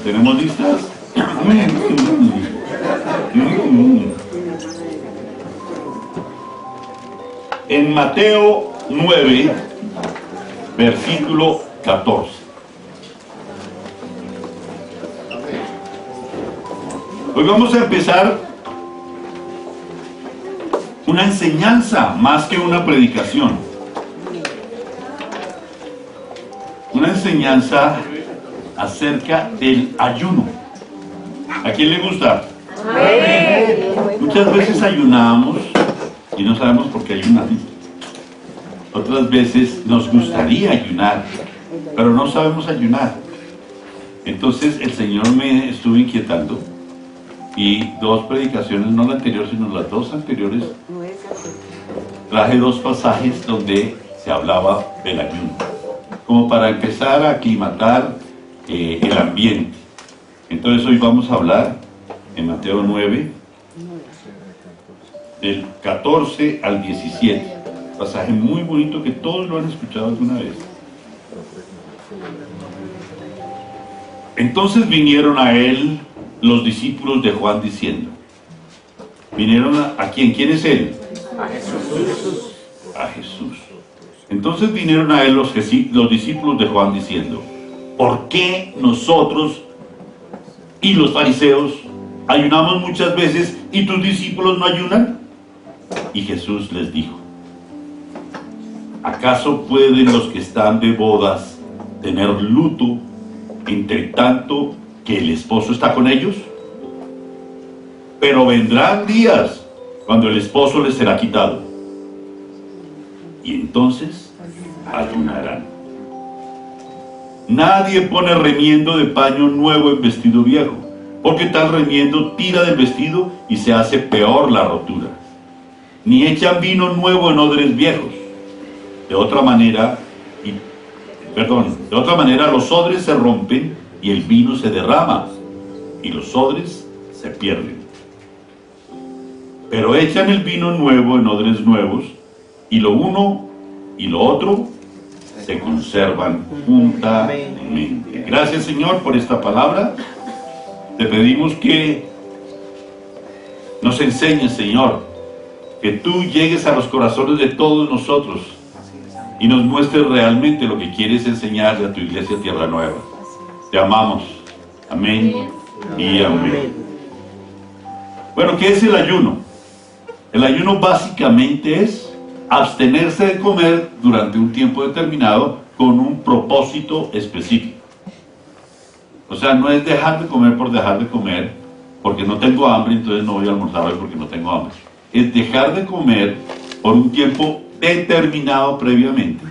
¿Tenemos listas? En Mateo 9, versículo 14. Hoy vamos a empezar una enseñanza más que una predicación. Una enseñanza acerca del ayuno. ¿A quién le gusta? Amén. Muchas veces ayunamos y no sabemos por qué ayunamos. Otras veces nos gustaría ayunar, pero no sabemos ayunar. Entonces el Señor me estuvo inquietando y dos predicaciones, no la anterior sino las dos anteriores, traje dos pasajes donde se hablaba del ayuno, como para empezar a aclimatar el ambiente. Entonces hoy vamos a hablar en Mateo 9 del 14 al 17, pasaje muy bonito que todos lo han escuchado alguna vez. Entonces vinieron a él los discípulos de Juan diciendo, vinieron a quién es él, A Jesús. a Jesús. Entonces vinieron a él los discípulos de Juan diciendo, ¿por qué nosotros y los fariseos ayunamos muchas veces y tus discípulos no ayunan? Y Jesús les dijo, ¿acaso pueden los que están de bodas tener luto entre tanto que el esposo está con ellos? Pero vendrán días cuando el esposo les será quitado, y entonces ayunarán. Nadie pone remiendo de paño nuevo en vestido viejo, porque tal remiendo tira del vestido y se hace peor la rotura. Ni echan vino nuevo en odres viejos. De otra manera los odres se rompen y el vino se derrama, y los odres se pierden. Pero echan el vino nuevo en odres nuevos, y lo uno y lo otro se conservan juntamente. Gracias, Señor, por esta palabra. Te pedimos que nos enseñes, Señor, que tú llegues a los corazones de todos nosotros y nos muestres realmente lo que quieres enseñarle a tu iglesia Tierra Nueva. Te amamos. Amén y amén. Bueno, ¿qué es el ayuno? El ayuno básicamente es abstenerse de comer durante un tiempo determinado con un propósito específico. O sea, no es dejar de comer por dejar de comer, porque no tengo hambre, entonces no voy a almorzar hoy porque no tengo hambre. Es dejar de comer por un tiempo determinado previamente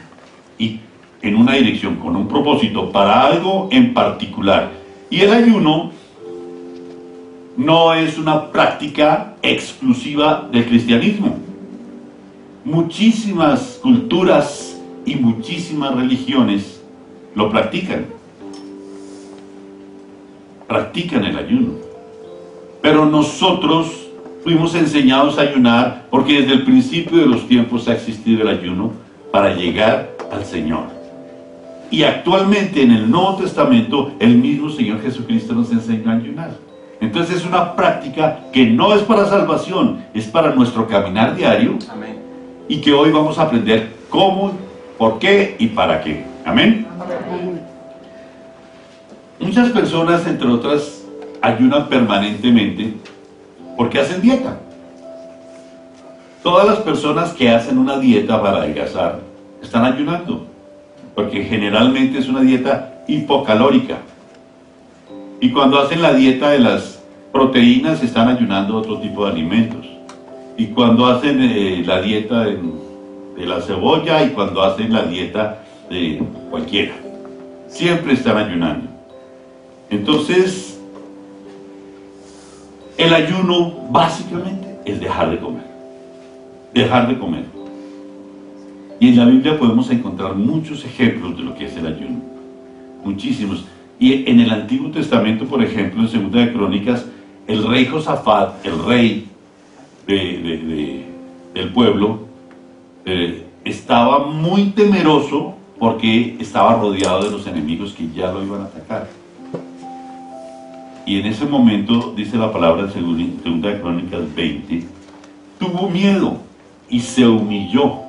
y en una dirección, con un propósito para algo en particular. Y el ayuno no es una práctica exclusiva del cristianismo. Muchísimas culturas y muchísimas religiones lo practican. Practican el ayuno. Pero nosotros fuimos enseñados a ayunar porque desde el principio de los tiempos ha existido el ayuno para llegar al Señor. Y actualmente en el Nuevo Testamento el mismo Señor Jesucristo nos enseña a ayunar. Entonces es una práctica que no es para salvación, es para nuestro caminar diario. Amén. Y que hoy vamos a aprender cómo, por qué y para qué. Amén. Muchas personas, entre otras, ayunan permanentemente porque hacen dieta. Todas las personas que hacen una dieta para adelgazar están ayunando, porque generalmente es una dieta hipocalórica. Y cuando hacen la dieta de las proteínas están ayunando otro tipo de alimentos. Y cuando hacen la dieta de la cebolla y cuando hacen la dieta de cualquiera, siempre están ayunando. Entonces, el ayuno básicamente es dejar de comer. Dejar de comer. Y en la Biblia podemos encontrar muchos ejemplos de lo que es el ayuno. Muchísimos. Y en el Antiguo Testamento, por ejemplo, en Segunda de Crónicas, el rey Josafat, el rey del pueblo, estaba muy temeroso porque estaba rodeado de los enemigos que ya lo iban a atacar. Y en ese momento, dice la palabra en 2 Crónicas 20, tuvo miedo y se humilló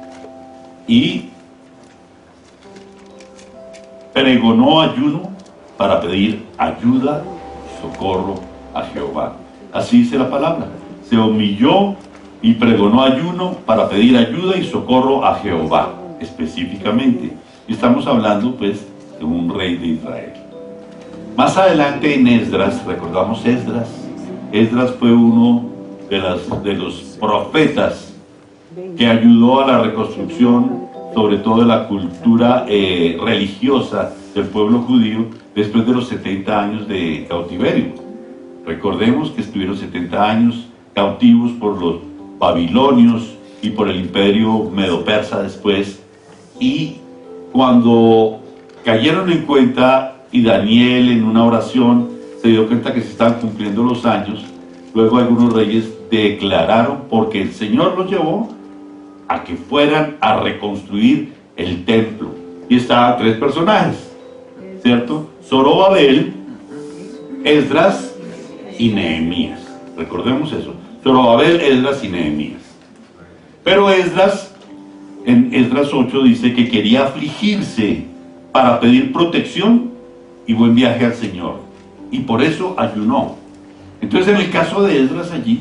y pregonó ayuno para pedir ayuda y socorro a Jehová. Así dice la palabra. Se humilló y pregonó ayuno para pedir ayuda y socorro a Jehová, específicamente. Y estamos hablando, pues, de un rey de Israel. Más adelante en Esdras, recordamos Esdras. Esdras fue uno de los profetas que ayudó a la reconstrucción, sobre todo de la cultura religiosa del pueblo judío después de los 70 años de cautiverio. Recordemos que estuvieron 70 años cautivos por los babilonios y por el imperio medo-persa después, y cuando cayeron en cuenta, y Daniel en una oración se dio cuenta que se estaban cumpliendo los años, luego algunos reyes declararon, porque el Señor los llevó a que fueran a reconstruir el templo. Y estaban 3 personajes, ¿cierto? Zorobabel, Esdras y Nehemías. Recordemos eso. Zorobabel, Esdras y Nehemías. Pero Esdras, en Esdras 8 dice que quería afligirse para pedir protección y buen viaje al Señor. Y por eso ayunó. Entonces, en el caso de Esdras allí,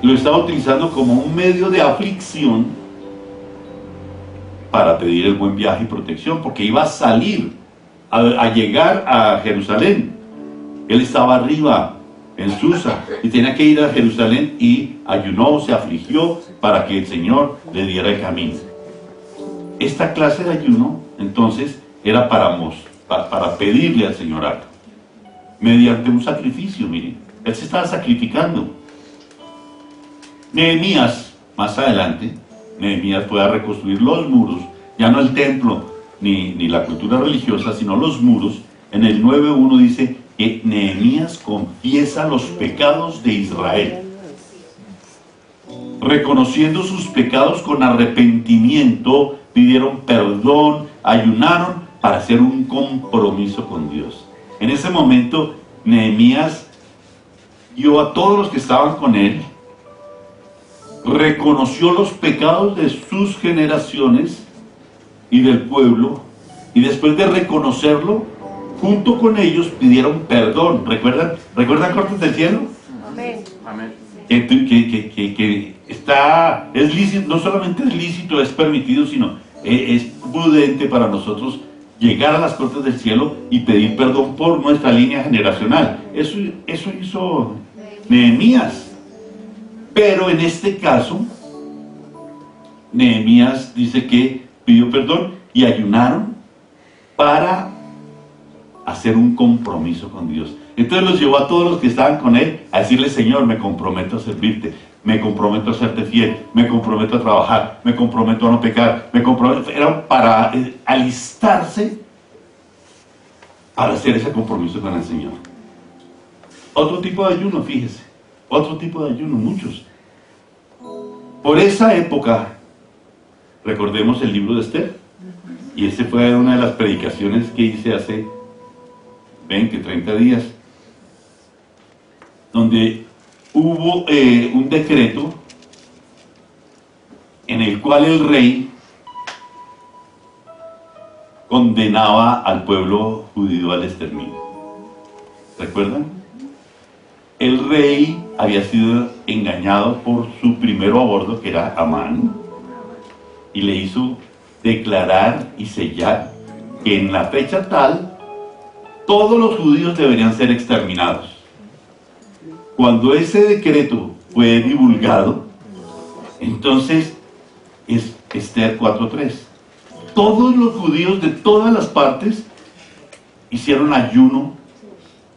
lo estaba utilizando como un medio de aflicción para pedir el buen viaje y protección, porque iba a salir, a llegar a Jerusalén. Él estaba arriba, en Susa, y tenía que ir a Jerusalén, y ayunó, se afligió para que el Señor le diera el camino. Esta clase de ayuno, entonces, era para pedirle al Señor algo, mediante un sacrificio. Miren, él se estaba sacrificando. Nehemías, más adelante, Nehemías fue a reconstruir los muros, ya no el templo ni la cultura religiosa, sino los muros. En el 9:1 dice que Nehemías confiesa los pecados de Israel, reconociendo sus pecados con arrepentimiento, pidieron perdón, ayunaron para hacer un compromiso con Dios. En ese momento, Nehemías dio a todos los que estaban con él, reconoció los pecados de sus generaciones y del pueblo, y después de reconocerlo, junto con ellos pidieron perdón. ¿Recuerdan Cortes del Cielo? Amén. Amén. Que es lícito, no solamente es lícito, es permitido, sino es prudente para nosotros llegar a las Cortes del Cielo y pedir perdón por nuestra línea generacional. Eso hizo Nehemías. Pero en este caso, Nehemías dice que pidió perdón y ayunaron para hacer un compromiso con Dios. Entonces los llevó a todos los que estaban con él a decirle: Señor, me comprometo a servirte, me comprometo a serte fiel, me comprometo a trabajar, me comprometo a no pecar, me comprometo. Era para alistarse para hacer ese compromiso con el Señor. Otro tipo de ayuno, fíjese, otro tipo de ayuno, muchos. Por esa época, recordemos el libro de Esther, y esa fue una de las predicaciones que hice hace 20, 30 días, donde hubo un decreto en el cual el rey condenaba al pueblo judío al exterminio. ¿Recuerdan? El rey había sido engañado por su primero a bordo, que era Amán, y le hizo declarar y sellar que en la fecha tal todos los judíos deberían ser exterminados. Cuando ese decreto fue divulgado, entonces es Esther 4:3. Todos los judíos de todas las partes hicieron ayuno.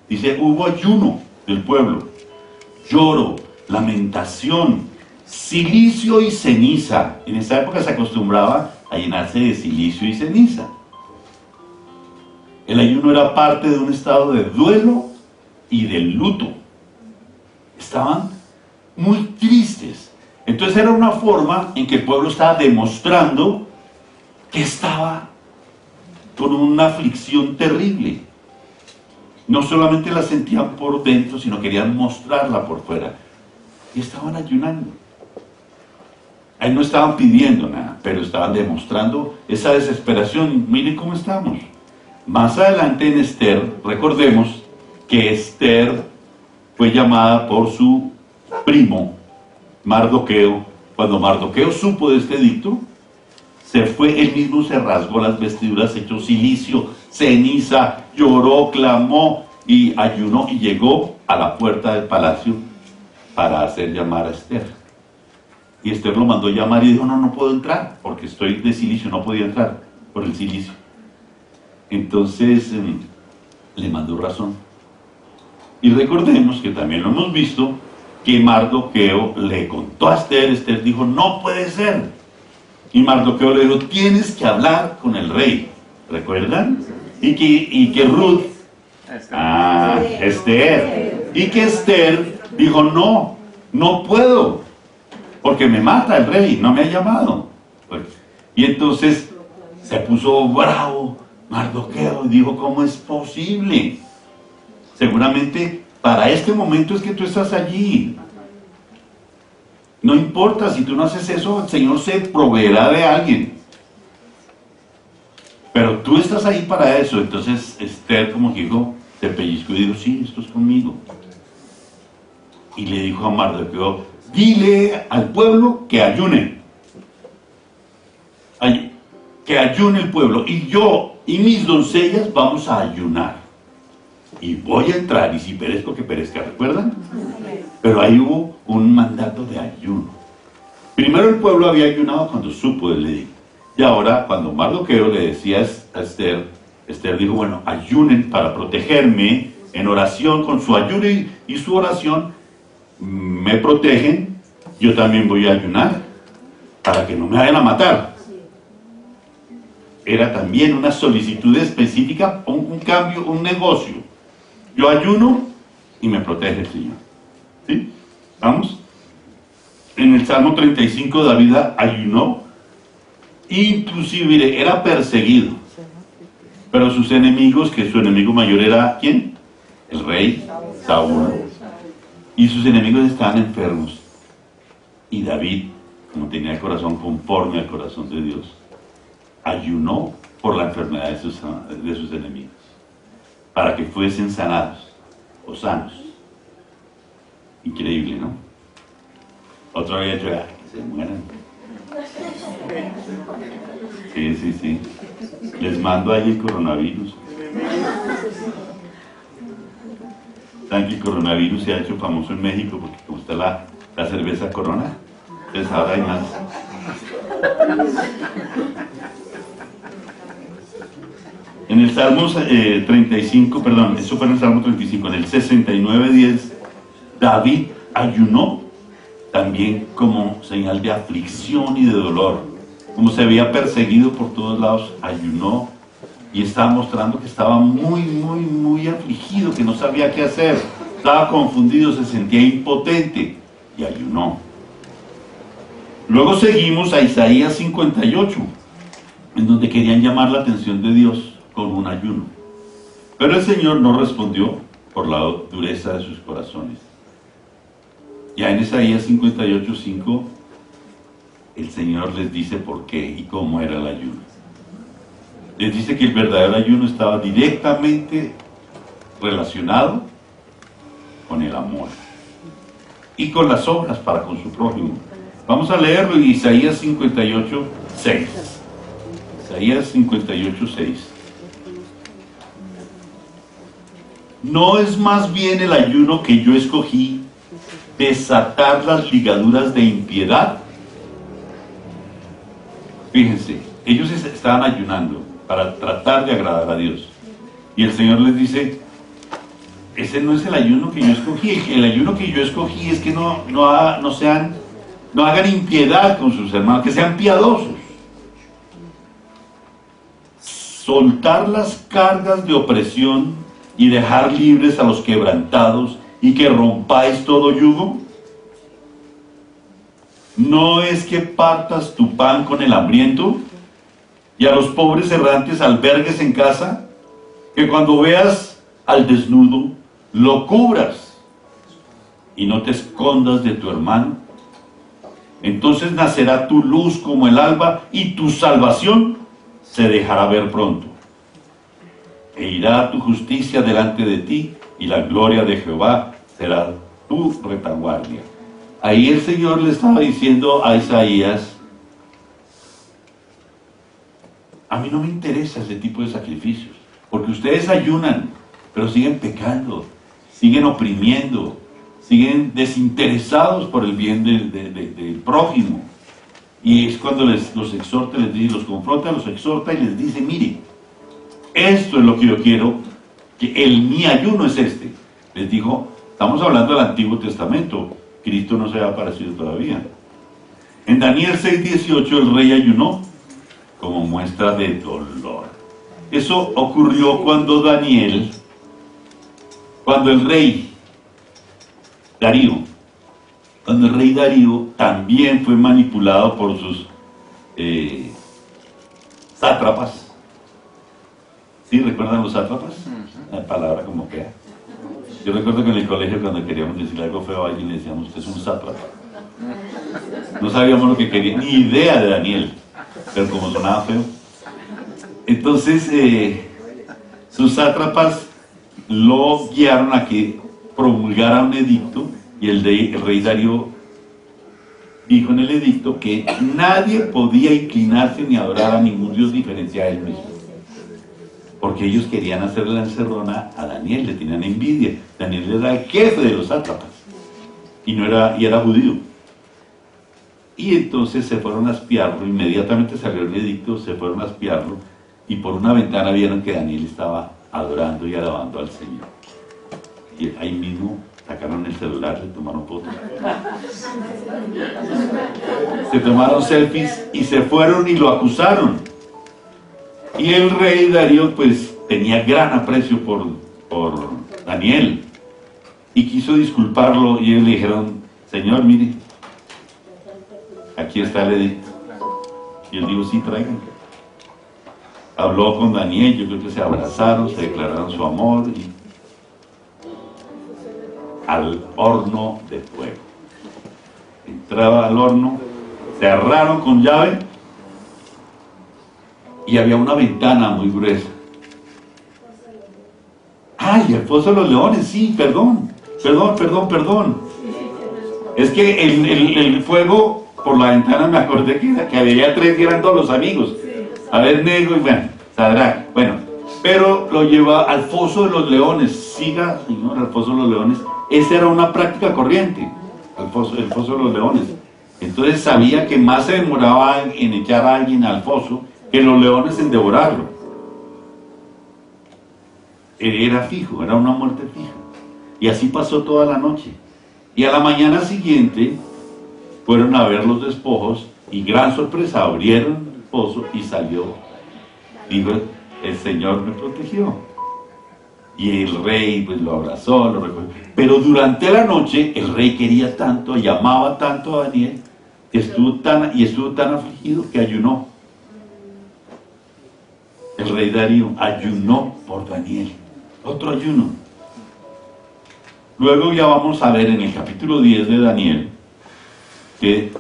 Dice, hubo ayuno del pueblo, lloro, lamentación, silicio y ceniza. En esa época se acostumbraba a llenarse de silicio y ceniza. El ayuno era parte de un estado de duelo y de luto. Estaban muy tristes. Entonces era una forma en que el pueblo estaba demostrando que estaba con una aflicción terrible. no solamente la sentían por dentro, sino querían mostrarla por fuera. Y estaban ayunando. Ahí no estaban pidiendo nada, pero estaban demostrando esa desesperación. Miren cómo estamos. Más adelante en Esther, recordemos que Esther fue llamada por su primo, Mardoqueo. Cuando Mardoqueo supo de este edicto, se fue, él mismo se rasgó las vestiduras, echó silicio, ceniza, lloró, clamó y ayunó y llegó a la puerta del palacio para hacer llamar a Esther. Y Esther lo mandó llamar y dijo, no puedo entrar, porque estoy de silicio, no podía entrar por el silicio. Entonces le mandó razón. Y recordemos que también lo hemos visto, que Mardoqueo le contó a Esther, Esther dijo, no puede ser. Y Mardoqueo le dijo, tienes que hablar con el rey. ¿Recuerdan? Y que Ruth, Esther. Y que Esther dijo, no puedo, porque me mata el rey, no me ha llamado. Y entonces se puso bravo Mardoqueo y dijo, ¿cómo es posible? Seguramente para este momento es que tú estás allí. No importa, si tú no haces eso, el Señor se proveerá de alguien. Pero tú estás ahí para eso. Entonces Esther, como dijo, se pellizcó y dijo, sí, esto es conmigo. Y le dijo a Mardoqueo, dile al pueblo que ayune. Que ayune el pueblo. Y yo y mis doncellas vamos a ayunar. Y voy a entrar, y si perezco, que perezca, ¿recuerdan? Pero ahí hubo un mandato de ayuno. Primero el pueblo había ayunado cuando supo del edicto. Y ahora, cuando Mardoqueo le decía a Esther, Esther dijo, bueno, ayunen para protegerme en oración, con su ayuno y su oración, me protegen, yo también voy a ayunar, para que no me vayan a matar. Era también una solicitud específica, un cambio, un negocio. Yo ayuno y me protege el Señor. ¿Sí? ¿Vamos? En el Salmo 35 David ayunó, inclusive era perseguido, pero sus enemigos, que su enemigo mayor era ¿quién? El rey Saúl, y sus enemigos estaban enfermos, y David, como tenía el corazón conforme al corazón de Dios, ayunó por la enfermedad de sus enemigos, para que fuesen sanados o sanos. Increíble, ¿no? Otro había dicho, que se mueran. Sí. Les mando ahí el coronavirus. Saben que el coronavirus se ha hecho famoso en México porque como está la cerveza Corona, entonces ahora hay más. En el Salmo 35, perdón, eso fue en el Salmo 35, en el 69:10, David ayunó también como señal de aflicción y de dolor. Como se había perseguido por todos lados, ayunó y estaba mostrando que estaba muy afligido, que no sabía qué hacer, estaba confundido, se sentía impotente y ayunó. Luego seguimos a Isaías 58, en donde querían llamar la atención de Dios con un ayuno. Pero el Señor no respondió por la dureza de sus corazones. Ya en Isaías 58:5, el Señor les dice por qué y cómo era el ayuno. Les dice que el verdadero ayuno estaba directamente relacionado con el amor y con las obras para con su prójimo. Vamos a leerlo en Isaías 58:6. Isaías 58:6. ¿No es más bien el ayuno que yo escogí desatar las ligaduras de impiedad? Fíjense, ellos estaban ayunando para tratar de agradar a Dios. Y el Señor les dice, ese no es el ayuno que yo escogí. El ayuno que yo escogí es que no hagan impiedad con sus hermanos, que sean piadosos. Soltar las cargas de opresión y dejar libres a los quebrantados y que rompáis todo yugo. ¿No es que partas tu pan con el hambriento y a los pobres errantes albergues en casa? Que cuando veas al desnudo lo cubras y no te escondas de tu hermano. Entonces nacerá tu luz como el alba y tu salvación se dejará ver pronto. E irá tu justicia delante de ti y la gloria de Jehová será tu retaguardia. Ahí el Señor le estaba diciendo a Isaías: a mí no me interesa ese tipo de sacrificios, porque ustedes ayunan, pero siguen pecando, siguen oprimiendo, siguen desinteresados por el bien del prójimo. Y es cuando los exhorta, les dice, los confronta, los exhorta y les dice: mire, esto es lo que yo quiero, que mi ayuno es este. Les dijo, estamos hablando del Antiguo Testamento, Cristo no se ha aparecido todavía. En Daniel 6:18 el rey ayunó como muestra de dolor. Eso ocurrió cuando el rey Darío también fue manipulado por sus sátrapas. ¿Sí recuerdan los sátrapas? La palabra como que. Yo recuerdo que en el colegio, cuando queríamos decirle algo feo a alguien, le decíamos: usted es un sátrapa. No sabíamos lo que quería, ni idea de Daniel, pero como sonaba feo. Entonces, sus sátrapas lo guiaron a que promulgara un edicto, y el rey Darío dijo en el edicto que nadie podía inclinarse ni adorar a ningún dios diferente a él mismo, porque ellos querían hacerle la encerrona a Daniel, le tenían envidia. Daniel era el jefe de los sátrapas y era judío. Y entonces se fueron a espiarlo, inmediatamente salió el edicto, se fueron a espiarlo, y por una ventana vieron que Daniel estaba adorando y alabando al Señor. Y ahí mismo sacaron el celular, le tomaron fotos, se tomaron selfies y se fueron y lo acusaron. Y el rey Darío pues tenía gran aprecio por Daniel y quiso disculparlo, y ellos le dijeron: señor, mire, aquí está el edicto. Y él dijo: sí, traigan. Habló con Daniel, yo creo que se abrazaron, se declararon su amor, y al horno de fuego. Entraba al horno, cerraron con llave, y había una ventana muy gruesa. ¡Ay, el foso de los leones! Sí, perdón. Es que el fuego por la ventana, me acordé que había tres que eran todos los amigos. Abednego y bueno, Sadrach. Bueno, pero lo lleva al foso de los leones. Siga, señor, al foso de los leones. Esa era una práctica corriente, el foso de los leones. Entonces sabía que más se demoraba en echar a alguien al foso que los leones en devorarlo. Era fijo, era una muerte fija. Y así pasó toda la noche. Y a la mañana siguiente fueron a ver los despojos, y gran sorpresa, abrieron el pozo y salió. Dijo: el Señor me protegió. Y el rey pues lo abrazó, lo recogió. Pero durante la noche el rey quería tanto, llamaba tanto a Daniel, que estuvo tan afligido que ayunó. El rey Darío ayunó por Daniel. Otro ayuno. Luego ya vamos a ver en el capítulo 10 de Daniel que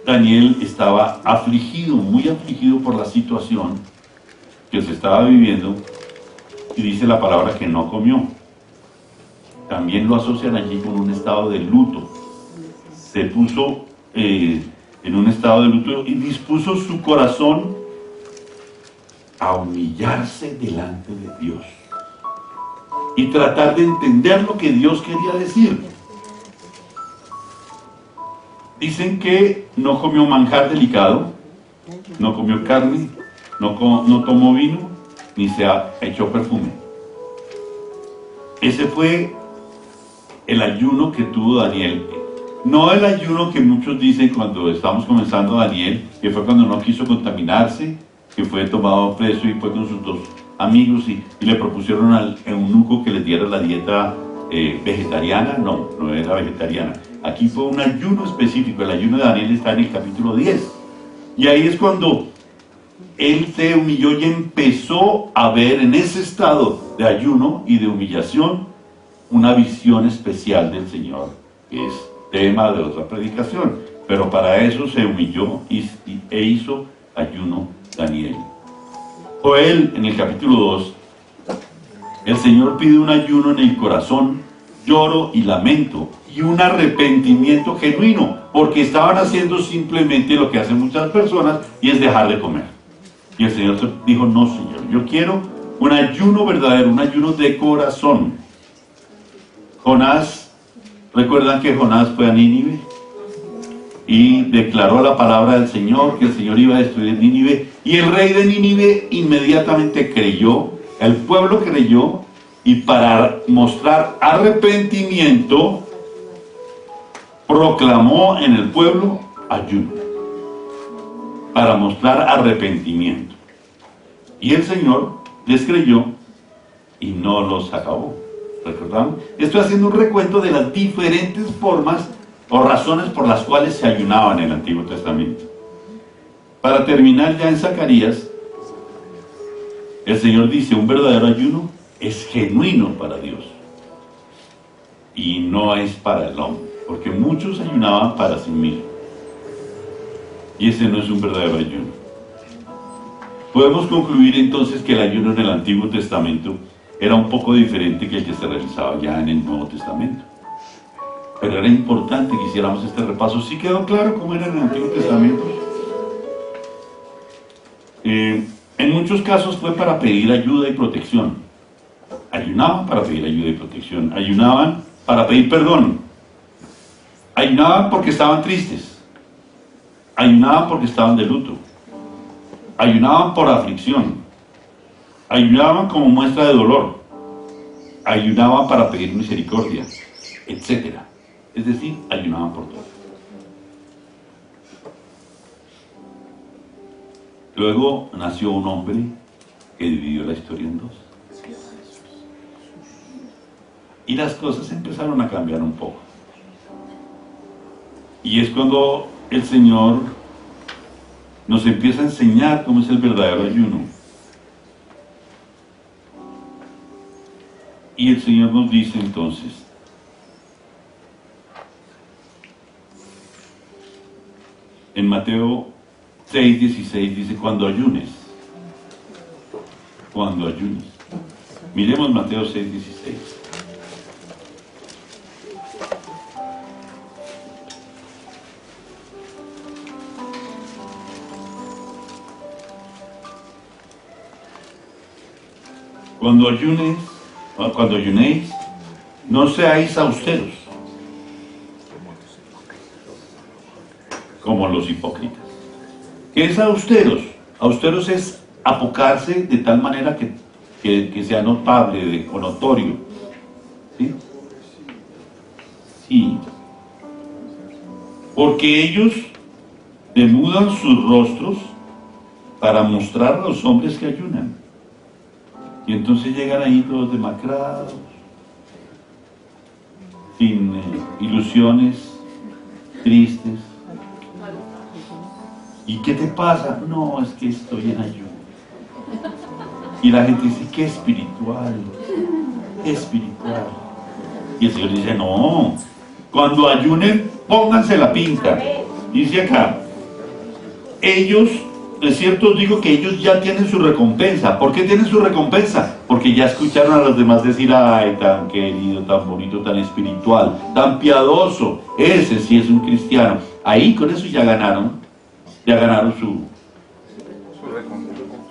Daniel estaba afligido, muy afligido por la situación que se estaba viviendo, y dice la palabra que no comió. También lo asocian allí con un estado de luto. Se puso en un estado de luto y dispuso su corazón a humillarse delante de Dios y tratar de entender lo que Dios quería decir. Dicen que no comió manjar delicado, no comió carne, no tomó vino, ni se echó perfume. Ese fue el ayuno que tuvo Daniel. No el ayuno que muchos dicen cuando estamos comenzando Daniel, que fue cuando no quiso contaminarse, que fue tomado preso y fue con sus dos amigos y le propusieron al eunuco que les diera la dieta vegetariana. No era vegetariana. Aquí fue un ayuno específico. El ayuno de Daniel está en el capítulo 10. Y ahí es cuando él se humilló y empezó a ver en ese estado de ayuno y de humillación una visión especial del Señor, que es tema de otra predicación. Pero para eso se humilló e hizo ayuno Daniel. Joel, en el capítulo 2, el Señor pide un ayuno en el corazón, lloro y lamento, y un arrepentimiento genuino, porque estaban haciendo simplemente lo que hacen muchas personas, y es dejar de comer. Y el Señor dijo, no, Señor, yo quiero un ayuno verdadero, un ayuno de corazón. Jonás, ¿recuerdan que Jonás fue a Nínive? Y declaró la palabra del Señor, que el Señor iba a destruir Nínive, y el rey de Nínive inmediatamente creyó, el pueblo creyó, y para mostrar arrepentimiento, proclamó en el pueblo ayuno, para mostrar arrepentimiento. Y el Señor les creyó y no los acabó. ¿Recordamos? Estoy haciendo un recuento de las diferentes formas o razones por las cuales se ayunaba en el Antiguo Testamento. Para terminar ya en Zacarías, el Señor dice, un verdadero ayuno es genuino para Dios y no es para el hombre, porque muchos ayunaban para sí mismos, y ese no es un verdadero ayuno. Podemos concluir entonces que el ayuno en el Antiguo Testamento era un poco diferente que el que se realizaba ya en el Nuevo Testamento. Pero era importante que hiciéramos este repaso. ¿Sí quedó claro cómo era en el Antiguo Testamento? En muchos casos fue para pedir ayuda y protección. Ayunaban para pedir ayuda y protección. Ayunaban para pedir perdón. Ayunaban porque estaban tristes. Ayunaban porque estaban de luto. Ayunaban por aflicción. Ayunaban como muestra de dolor. Ayunaban para pedir misericordia, etc. Es decir, ayunaban por todo. Luego nació un hombre que dividió la historia en dos. Y las cosas empezaron a cambiar un poco. Y es cuando el Señor nos empieza a enseñar cómo es el verdadero ayuno. Y el Señor nos dice entonces, en Mateo 6:16 dice, cuando ayunes. Miremos Mateo 6:16. Cuando ayunéis, no seáis austeros, como los hipócritas. ¿Qué es austeros? Austeros es apocarse de tal manera que sea notable o notorio. ¿Sí? Sí. Porque ellos demudan sus rostros para mostrar a los hombres que ayunan. Y entonces llegan ahí todos demacrados, sin ilusiones, tristes. ¿Y qué te pasa? No, es que estoy en ayuno. Y la gente dice, qué espiritual, qué espiritual. Y el Señor dice, no, cuando ayunen, pónganse la pinta. Dice acá, ellos, de cierto os digo que ellos ya tienen su recompensa. ¿Por qué tienen su recompensa? Porque ya escucharon a los demás decir, ay, tan querido, tan bonito, tan espiritual, tan piadoso. Ese sí es un cristiano. Ahí con eso ya ganaron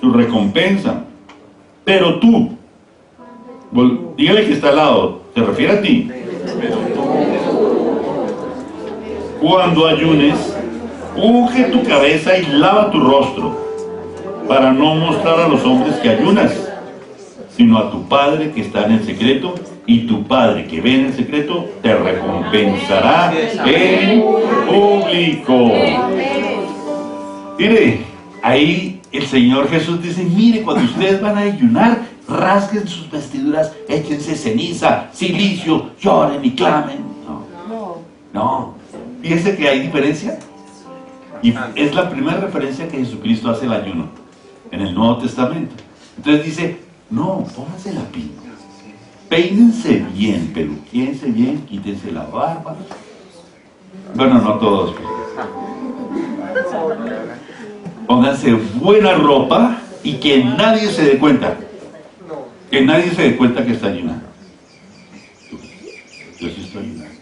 su recompensa. Pero tú, dígale que está al lado, se refiere a ti. Cuando ayunes, unge tu cabeza y lava tu rostro, para no mostrar a los hombres que ayunas, sino a tu Padre que está en el secreto, y tu Padre que ve en el secreto te recompensará en público. Mire, ahí el Señor Jesús dice, mire, cuando ustedes van a ayunar, rasguen sus vestiduras, échense ceniza, silicio, lloren y clamen. No. Fíjense que hay diferencia. Y es la primera referencia que Jesucristo hace al ayuno. en el Nuevo Testamento. Entonces dice, no, pónganse la pinta, peínense bien, peluquéense bien, quítense la barba. Bueno, no todos. Pónganse buena ropa y que nadie se dé cuenta. Que nadie se dé cuenta que está ayunando. Yo sí estoy ayunando.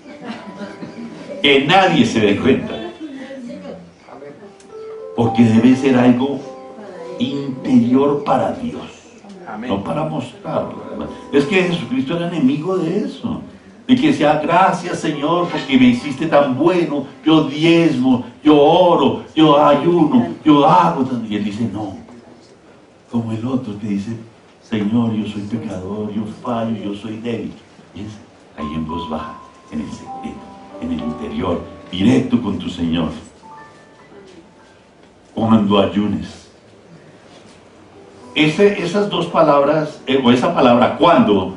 Que nadie se dé cuenta. Porque debe ser algo interior para Dios. No para mostrarlo. Es que Jesucristo era enemigo de eso. De que decía, gracias Señor, porque me hiciste tan bueno, yo diezmo, yo oro, yo ayuno, yo hago. Y él dice, no, como el otro que dice, Señor, yo soy pecador, yo fallo, yo soy débil. Y es ahí en voz baja, en el secreto, en el interior, directo con tu Señor. Cuando ayunes. Esas dos palabras, o esa palabra cuando,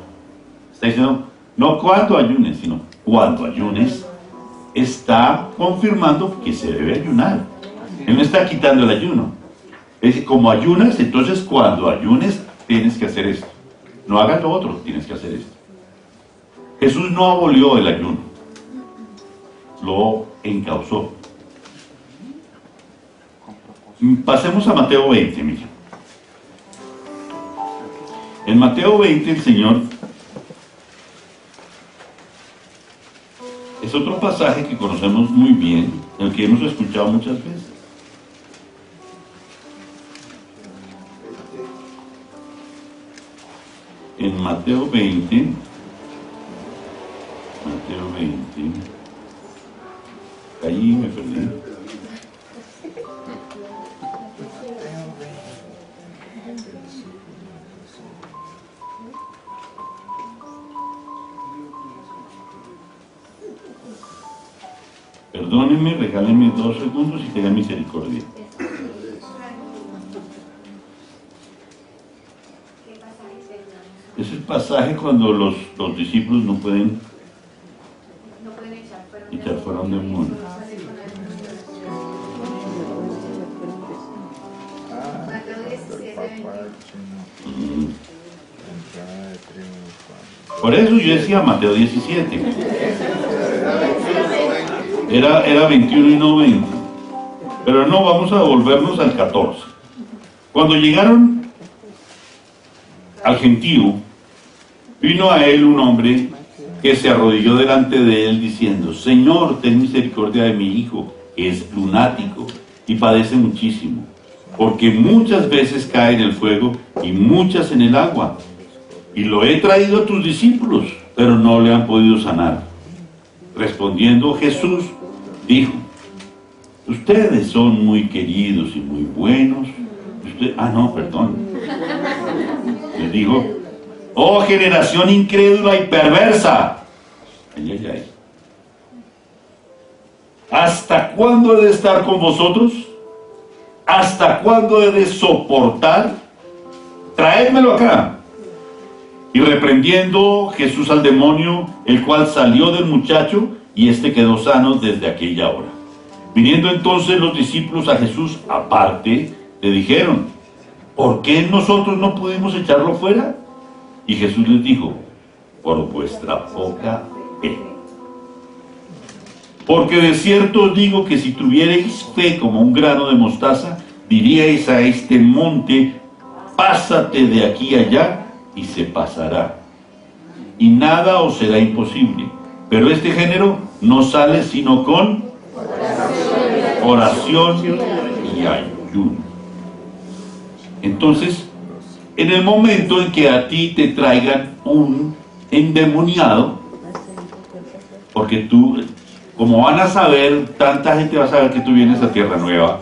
está diciendo, no cuando ayunes, sino cuando ayunes, está confirmando que se debe ayunar. Él no está quitando el ayuno. Es decir, como ayunas, entonces cuando ayunes tienes que hacer esto. No hagas lo otro, tienes que hacer esto. Jesús no abolió el ayuno, lo encauzó. Pasemos a Mateo 20, mira. En Mateo 20 el Señor, es otro pasaje que conocemos muy bien, el que hemos escuchado muchas veces. En Mateo 20, ahí me perdí. Perdónenme, regálenme 2 segundos y tengan misericordia. Es el pasaje cuando los discípulos no pueden echar fuera un demonio. Por eso yo decía Mateo 17. Era 21 y no 20. Pero no, vamos a volvernos al 14. Cuando llegaron al gentío, vino a él un hombre que se arrodilló delante de él diciendo, Señor, ten misericordia de mi hijo, que es lunático y padece muchísimo, porque muchas veces cae en el fuego y muchas en el agua. Y lo he traído a tus discípulos, pero no le han podido sanar. Respondiendo Jesús, dijo, ustedes son muy queridos y muy buenos. Les dijo, oh generación incrédula y perversa. Ay. ¿Hasta cuándo he de estar con vosotros? ¿Hasta cuándo he de soportar? Traédmelo acá. Y reprendiendo Jesús al demonio, el cual salió del muchacho, y éste quedó sano desde aquella hora. Viniendo entonces los discípulos a Jesús aparte, le dijeron, ¿por qué nosotros no pudimos echarlo fuera? Y Jesús les dijo, por vuestra poca fe. Porque de cierto os digo que si tuvierais fe como un grano de mostaza, diríais a este monte, pásate de aquí allá, y se pasará. Y nada os será imposible. Pero este género no sale sino con oración y ayuno. Entonces, en el momento en que a ti te traigan un endemoniado, porque tú, como van a saber, tanta gente va a saber que tú vienes a Tierra Nueva,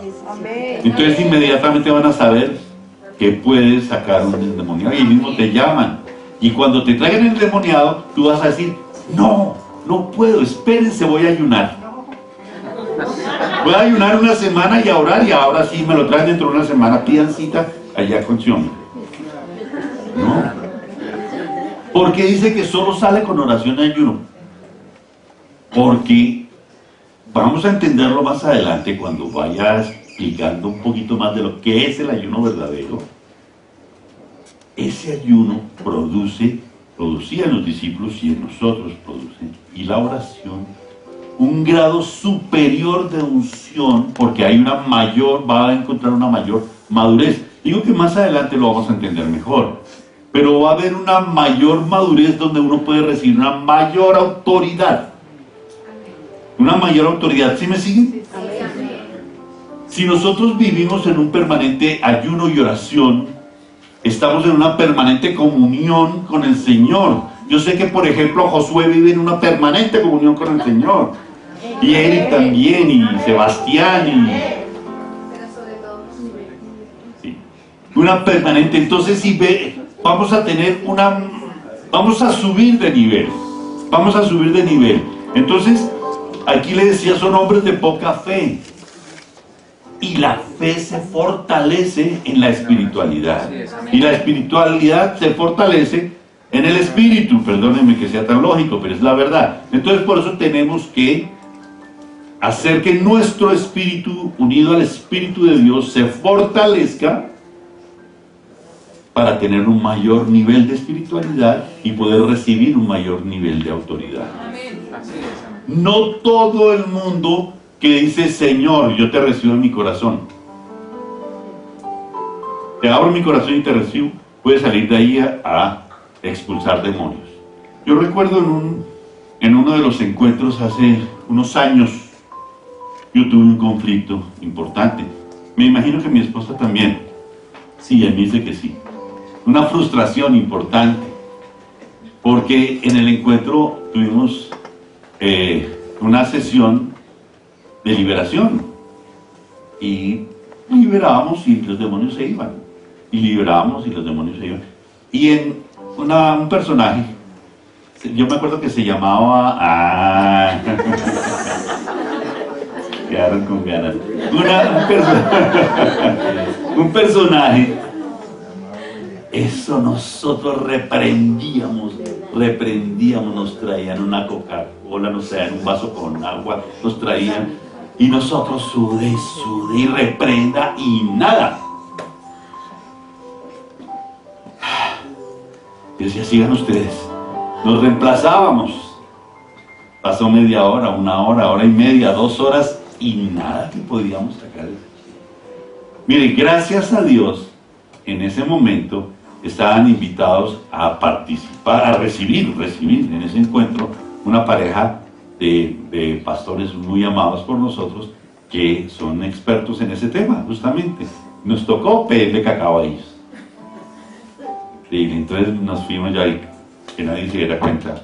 entonces inmediatamente van a saber que puedes sacar un endemoniado y mismo te llaman. Y cuando te traigan el endemoniado, tú vas a decir, no puedo, espérense, voy a ayunar. Voy a ayunar una semana y a orar, y ahora sí me lo traen dentro de una semana, pidan cita allá con Xion. No. Porque dice que solo sale con oración y ayuno. Porque vamos a entenderlo más adelante cuando vaya explicando un poquito más de lo que es el ayuno verdadero, ese ayuno producía en los discípulos y en nosotros produce, y la oración, un grado superior de unción, porque hay va a encontrar una mayor madurez. Digo que más adelante lo vamos a entender mejor, pero va a haber una mayor madurez donde uno puede recibir una mayor autoridad. Una mayor autoridad, ¿sí me siguen? Si nosotros vivimos en un permanente ayuno y oración, estamos en una permanente comunión con el Señor. Yo sé que, por ejemplo, Josué vive en una permanente comunión con el Señor. Y Eric también, y Sebastián, sí. Una permanente. Entonces, si vamos a tener vamos a subir de nivel. Vamos a subir de nivel. Entonces, aquí le decía, son hombres de poca fe. Y la fe se fortalece en la espiritualidad. Y la espiritualidad se fortalece en el espíritu. Perdónenme que sea tan lógico, pero es la verdad. Entonces, por eso tenemos que hacer que nuestro espíritu, unido al Espíritu de Dios, se fortalezca para tener un mayor nivel de espiritualidad y poder recibir un mayor nivel de autoridad. No todo el mundo que dice, Señor, yo te recibo en mi corazón, te abro mi corazón y te recibo, puede salir de ahí a expulsar demonios. Yo recuerdo en uno de los encuentros hace unos años, yo tuve un conflicto importante. Me imagino que mi esposa también. Sí, él me dice que sí. Una frustración importante, porque en el encuentro tuvimos una sesión de liberación, y liberábamos y los demonios se iban, y liberábamos y los demonios se iban. Y en un personaje, yo me acuerdo que se llamaba quedaron con ganas, un personaje. Eso nosotros reprendíamos, nos traían una Coca-Cola, nos traían un vaso con agua, nos traían, y nosotros sudé y reprenda y nada. Y decía, sigan ustedes. Nos reemplazábamos. Pasó media hora, una hora, hora y media, 2 horas, y nada que podíamos sacar. Miren, gracias a Dios, en ese momento estaban invitados a participar, a recibir en ese encuentro una pareja de pastores muy amados por nosotros, que son expertos en ese tema, justamente. Nos tocó pedirle cacao a ellos. Y entonces nos fuimos ya y que nadie se diera cuenta.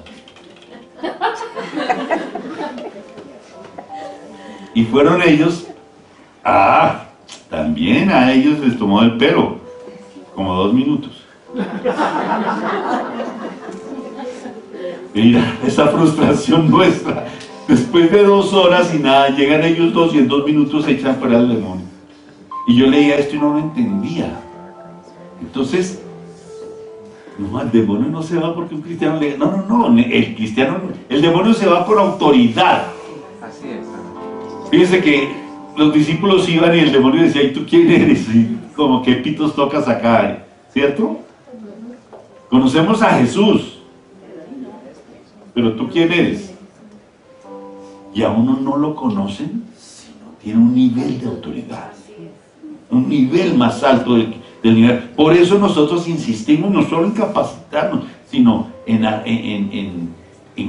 Y fueron ellos, también a ellos les tomó el pelo, como 2 minutos. Mira, esa frustración nuestra, después de 2 horas y nada, llegan ellos 2 y en 2 minutos se echan fuera al demonio. Y yo leía esto y no lo entendía. Entonces, no, el demonio no se va porque un cristiano le... No, el demonio se va por autoridad. Así es. Fíjense que los discípulos iban y el demonio decía, ¿y tú quién eres? Y como, ¿qué pitos tocas acá? ¿Cierto? Conocemos a Jesús, pero ¿tú quién eres? Y a uno no lo conocen, sino tiene un nivel de autoridad, un nivel más alto del nivel. Por eso nosotros insistimos no solo en capacitarnos, sino en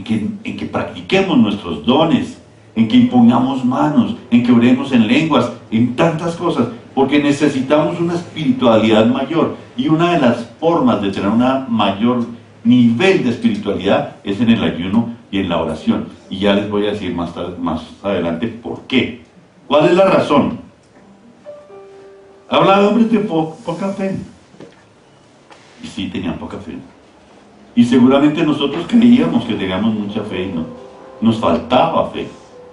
que practiquemos nuestros dones, en que impongamos manos, en que oremos en lenguas, en tantas cosas, porque necesitamos una espiritualidad mayor. Y una de las formas de tener un mayor nivel de espiritualidad es en el ayuno y en la oración. Y ya les voy a decir más adelante por qué. ¿Cuál es la razón? Habla de hombres de poca fe. Y sí, tenían poca fe. Y seguramente nosotros creíamos que teníamos mucha fe y no. Nos faltaba fe.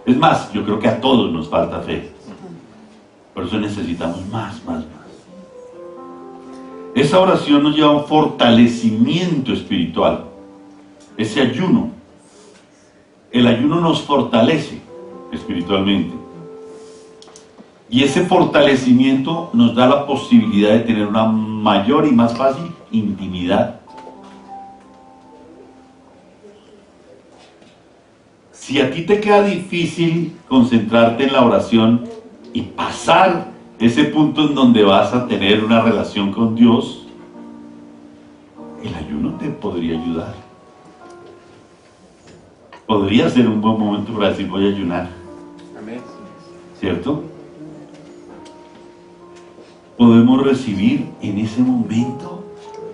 Es más, yo creo que a todos nos falta fe. Por eso necesitamos más. Esa oración nos lleva a un fortalecimiento espiritual. Ese ayuno. El ayuno nos fortalece espiritualmente. Y ese fortalecimiento nos da la posibilidad de tener una mayor y más fácil intimidad. Si a ti te queda difícil concentrarte en la oración y pasar ese punto en donde vas a tener una relación con Dios, el ayuno te podría ayudar. Podría ser un buen momento para decir voy a ayunar. Amén. ¿Cierto? Podemos recibir en ese momento,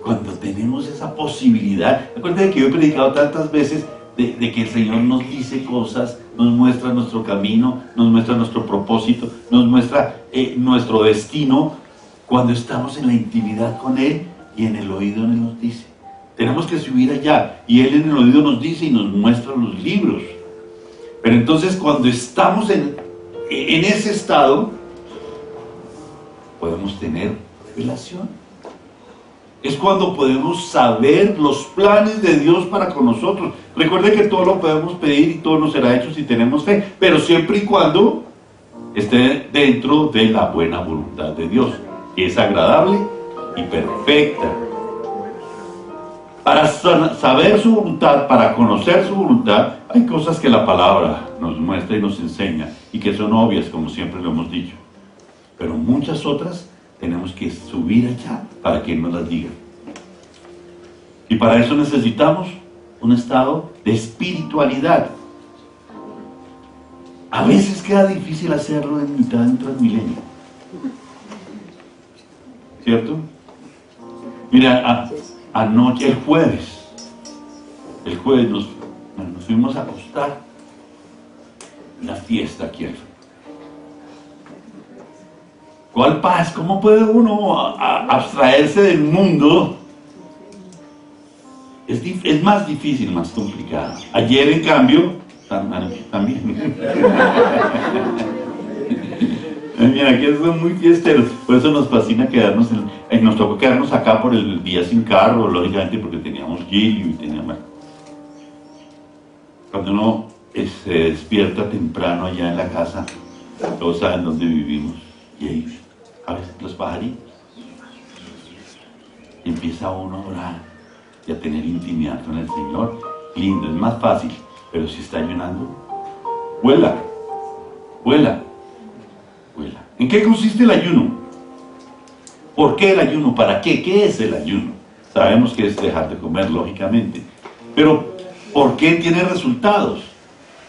cuando tenemos esa posibilidad. Acuérdate que yo he predicado tantas veces de que el Señor nos dice cosas, nos muestra nuestro camino, nos muestra nuestro propósito, nos muestra nuestro destino, cuando estamos en la intimidad con Él y en el oído Él nos dice. Tenemos que subir allá y Él en el oído nos dice y nos muestra los libros. Pero entonces cuando estamos en ese estado, podemos tener revelación. Es cuando podemos saber los planes de Dios para con nosotros. Recuerde que todo lo podemos pedir y todo nos será hecho si tenemos fe, pero siempre y cuando esté dentro de la buena voluntad de Dios, que es agradable y perfecta. Para saber su voluntad, para conocer su voluntad, hay cosas que la palabra nos muestra y nos enseña y que son obvias, como siempre lo hemos dicho. Pero muchas otras tenemos que subir allá para que Él nos las diga. Y para eso necesitamos un estado de espiritualidad. A veces queda difícil hacerlo en mitad de un Transmilenio. ¿Cierto? Mira, anoche, el jueves nos fuimos a acostar. Una fiesta aquí al frente. ¿Cuál paz? ¿Cómo puede uno abstraerse del mundo? Es más difícil, más complicado. Ayer, en cambio, también. Mira, aquí son muy fiesteros. Por eso nos fascina quedarnos, nos tocó quedarnos acá por el día sin carro, lógicamente, porque teníamos Gilio y teníamos... Cuando uno se despierta temprano allá en la casa, todos saben dónde vivimos. Y ahí, a veces los pajaritos. Y empieza uno a orar y a tener intimidad con el Señor. Lindo, es más fácil. Pero si está ayunando, vuela. ¿En qué consiste el ayuno? ¿Por qué el ayuno? ¿Para qué? ¿Qué es el ayuno? Sabemos que es dejar de comer, lógicamente. Pero, ¿por qué tiene resultados?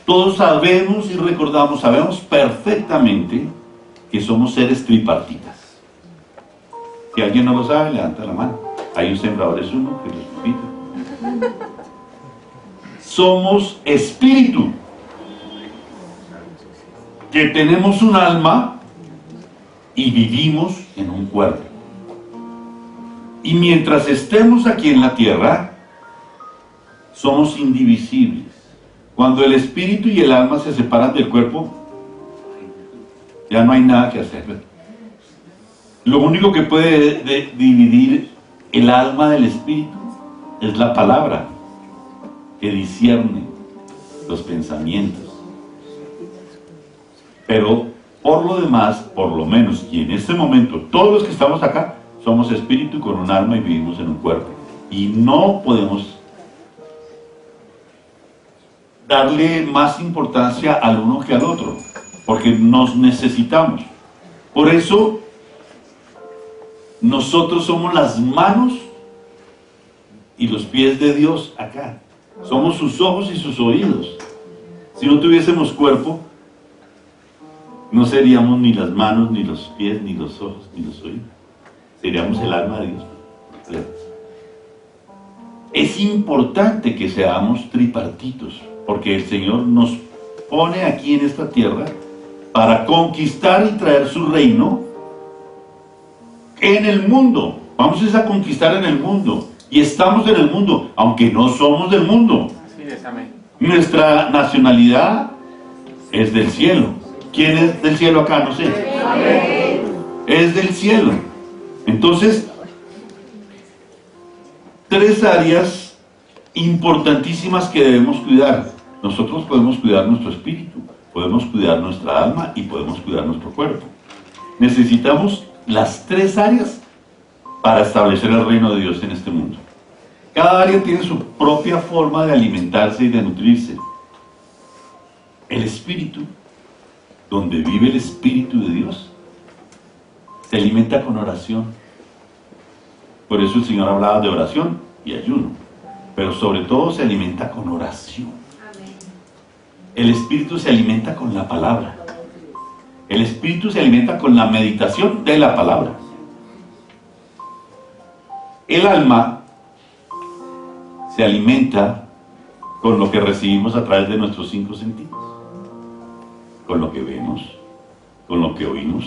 Todos sabemos y recordamos, sabemos perfectamente que somos seres tripartitas. Si alguien no lo sabe, levanta la mano. Hay un sembrador, es uno que lo repite. Somos espíritu, que tenemos un alma y vivimos en un cuerpo. Y mientras estemos aquí en la tierra, somos indivisibles. Cuando el espíritu y el alma se separan del cuerpo, ya no hay nada que hacer. Lo único que puede dividir el alma del espíritu es la palabra, que discierne los pensamientos. Pero por lo demás, por lo menos, y en este momento, todos los que estamos acá, somos espíritu con un alma y vivimos en un cuerpo. Y no podemos darle más importancia al uno que al otro, porque nos necesitamos. Por eso, nosotros somos las manos y los pies de Dios acá. Somos sus ojos y sus oídos. Si no tuviésemos cuerpo, no seríamos ni las manos, ni los pies, ni los ojos, ni los oídos. Seríamos el alma de Dios. Es importante que seamos tripartitos, porque el Señor nos pone aquí en esta tierra para conquistar y traer su reino en el mundo. Vamos a conquistar en el mundo. Y estamos en el mundo, aunque no somos del mundo. Así es, amén. Nuestra nacionalidad es del cielo. ¿Quién es del cielo acá? No sé. Amén. Es del cielo. Entonces, tres áreas importantísimas que debemos cuidar. Nosotros podemos cuidar nuestro espíritu, podemos cuidar nuestra alma y podemos cuidar nuestro cuerpo. necesitamos las tres áreas para establecer el reino de Dios en este mundo. Cada área tiene su propia forma de alimentarse y de nutrirse. El espíritu, donde vive el Espíritu de Dios, se alimenta con oración. Por eso el Señor hablaba de oración y ayuno, pero sobre todo se alimenta con oración. El espíritu se alimenta con la palabra. El espíritu se alimenta con la meditación de la palabra. El alma se alimenta con lo que recibimos a través de nuestros 5 sentidos. Con lo que vemos, con lo que oímos,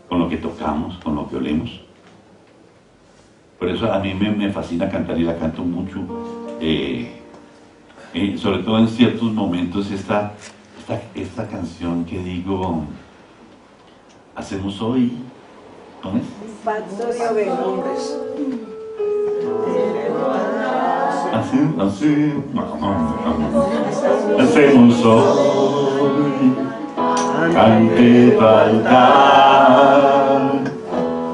con lo que tocamos, con lo que olemos. Por eso a mí me fascina cantar y la canto mucho, sobre todo en ciertos momentos, esta canción que digo, hacemos hoy, ¿cómo es? Pacto de ovejas. Hacemos hoy ante tu altar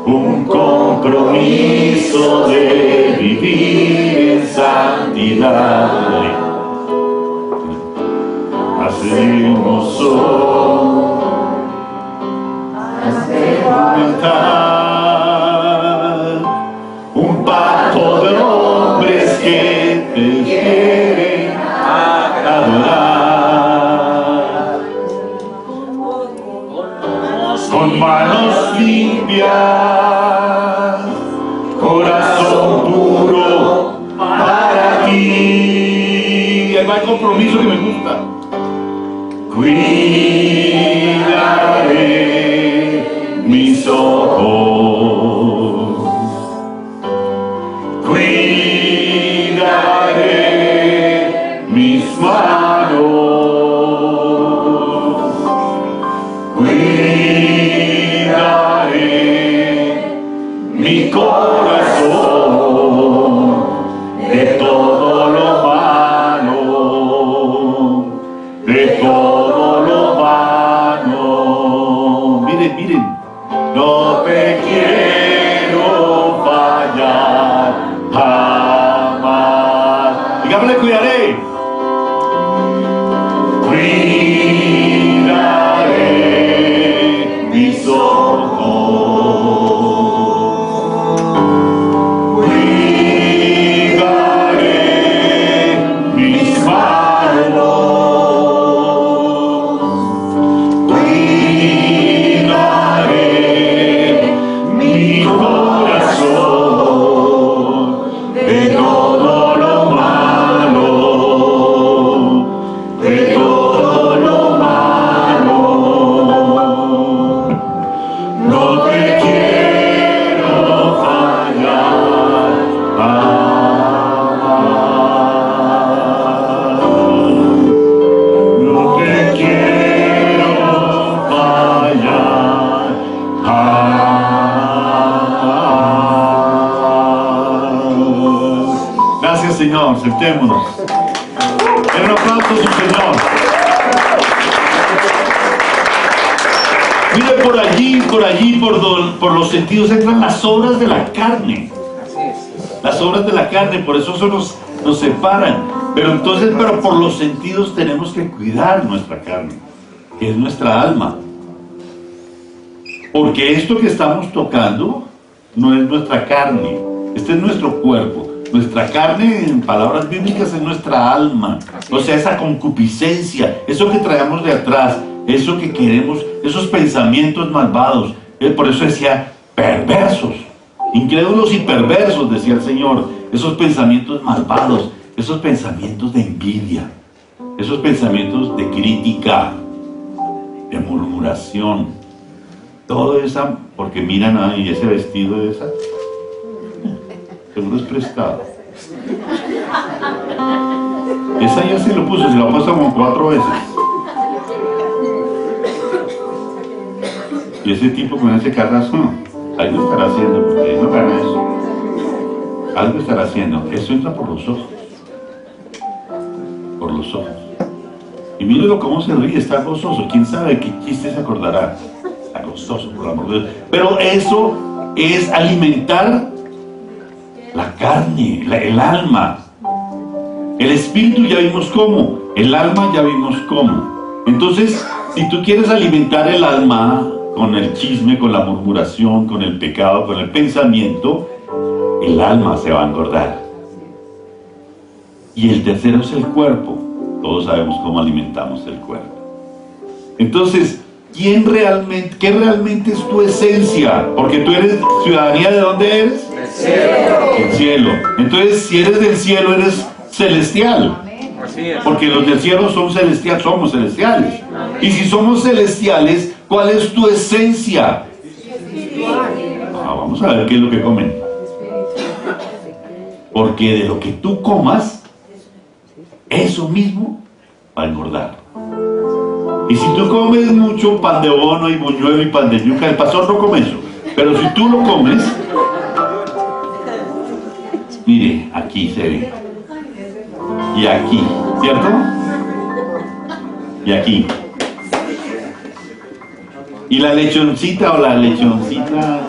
un compromiso de vivir en santidad. Hacemos hoy un pacto de hombres que te quieren adorar, con manos limpias, corazón puro para ti. Ahí va el compromiso que me gusta. Cuidaré mis ojos, cuidaré mis manos, cuidaré mi corazón de todo lo malo, de todo lo vano. Miren, miren, no te quiero fallar jamás. Dígame, cuidaré. Cuidaré mis ojos, cuidaré mis manos, cuidaré mi corazón de todo lo malo, de todo lo malo. No te quiero fallar jamás. No te quiero fallar jamás. Gracias, Señor. Sentémonos. Den un aplauso a su Señor. Mire, por los sentidos entran las obras de la carne. Así es. Las obras de la carne, por eso nos separan. Pero por los sentidos tenemos que cuidar nuestra carne, que es nuestra alma. Porque esto que estamos tocando no es nuestra carne, este es nuestro cuerpo. Nuestra carne, en palabras bíblicas, es nuestra alma. O sea, esa concupiscencia, eso que traemos de atrás, eso que queremos, esos pensamientos malvados. Por eso decía, perversos, incrédulos y perversos, decía el Señor. Esos pensamientos malvados, esos pensamientos de envidia, esos pensamientos de crítica, de murmuración. Todo eso, porque miran ahí ese vestido de esa, seguro es prestado. Esa ya se lo puso, se lo ha puesto como 4 veces. Y ese tipo con ese carrazo, algo estará haciendo, porque no gana eso. Algo estará haciendo. Eso entra por los ojos. Por los ojos. Y mírelo cómo se ríe, está gozoso. ¿Quién sabe qué chiste se acordará? Está gozoso por el amor de Dios. Pero eso es alimentar la carne, el alma. El espíritu ya vimos cómo, el alma ya vimos cómo. Entonces, si tú quieres alimentar el alma con el chisme, con la murmuración, con el pecado, con el pensamiento, el alma se va a engordar. Y el tercero es el cuerpo. Todos sabemos cómo alimentamos el cuerpo. Entonces, ¿qué realmente es tu esencia? Porque tú eres ciudadanía, ¿de dónde eres? Del cielo. Del cielo. Entonces, si eres del cielo, eres celestial. Así es. Porque los del cielo son celestiales, somos celestiales. Y si somos celestiales, ¿cuál es tu esencia? Vamos a ver qué es lo que comen. Porque de lo que tú comas, eso mismo va a engordar. Y si tú comes mucho pan de bono y buñuelo y pan de yuca, el pastor no come eso. Pero si tú lo comes, mire, aquí se ve. Y aquí, ¿cierto? Y aquí. Y la lechoncita o la lechoncita,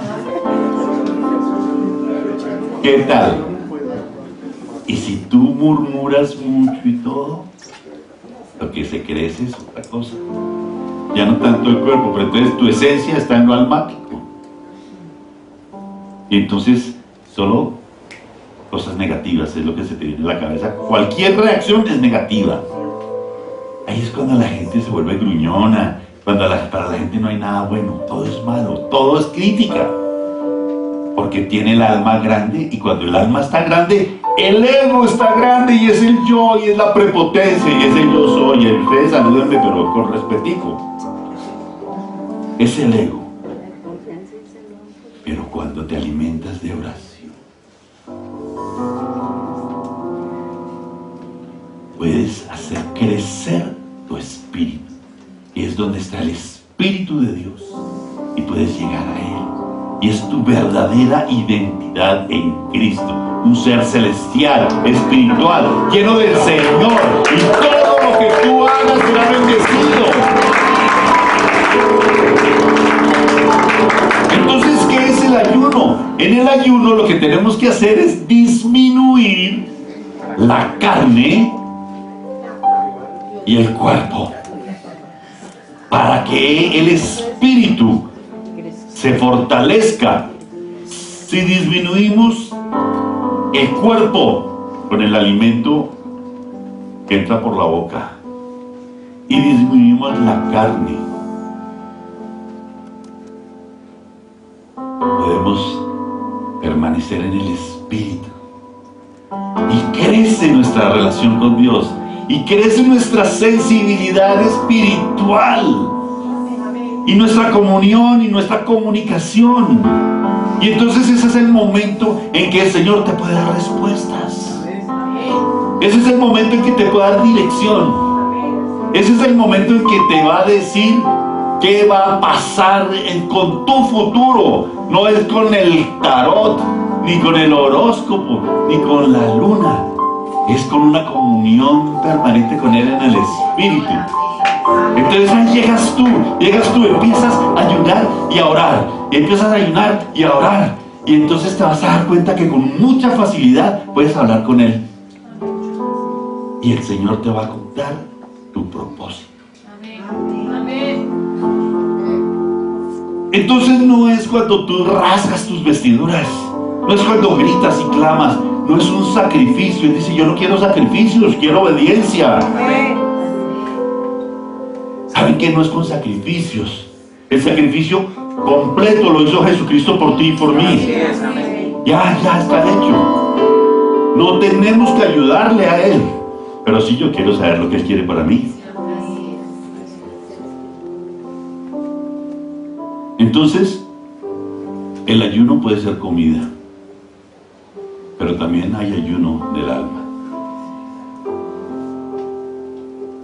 ¿qué tal? Y si tú murmuras mucho y todo, lo que se crece es otra cosa. Ya no tanto el cuerpo, pero entonces tu esencia está en lo almático. Y entonces solo cosas negativas es lo que se te viene a la cabeza. Cualquier reacción es negativa. Ahí es cuando la gente se vuelve gruñona, cuando para la gente no hay nada bueno, todo es malo, todo es crítica. Porque tiene el alma grande, y cuando el alma está grande, el ego está grande, y es el yo, y es la prepotencia, y es el yo soy. Y ustedes salúdenme, pero con respetico. Es el ego. Pero cuando te alimentas de oración, puedes hacer crecer tu espíritu. Y es donde está el Espíritu de Dios. Y puedes llegar a Él. Y es tu verdadera identidad en Cristo. Un ser celestial, espiritual, lleno del Señor. Y todo lo que tú hagas será bendecido. Entonces, ¿qué es el ayuno? En el ayuno lo que tenemos que hacer es disminuir la carne y el cuerpo, para que el espíritu se fortalezca. Si disminuimos el cuerpo con el alimento que entra por la boca y disminuimos la carne, podemos permanecer en el espíritu, y crece nuestra relación con Dios, y crece nuestra sensibilidad espiritual, y nuestra comunión y nuestra comunicación. Y entonces ese es el momento en que el Señor te puede dar respuestas. Ese es el momento en que te puede dar dirección. Ese es el momento en que te va a decir qué va a pasar con tu futuro. No es con el tarot, ni con el horóscopo, ni con la luna. Es con una comunión permanente con Él en el Espíritu. Entonces ahí llegas tú, empiezas a ayunar y a orar, y empiezas a ayunar y a orar, y entonces te vas a dar cuenta que con mucha facilidad puedes hablar con Él, y el Señor te va a contar tu propósito. Amén. Entonces no es cuando tú rasgas tus vestiduras, no es cuando gritas y clamas, no es un sacrificio. Él dice: yo no quiero sacrificios, quiero obediencia. ¿Saben qué? No es con sacrificios. El sacrificio completo lo hizo Jesucristo por ti y por mí. Ya está hecho. No tenemos que ayudarle a Él, pero sí yo quiero saber lo que Él quiere para mí. Entonces, el ayuno puede ser comida, pero también hay ayuno del alma.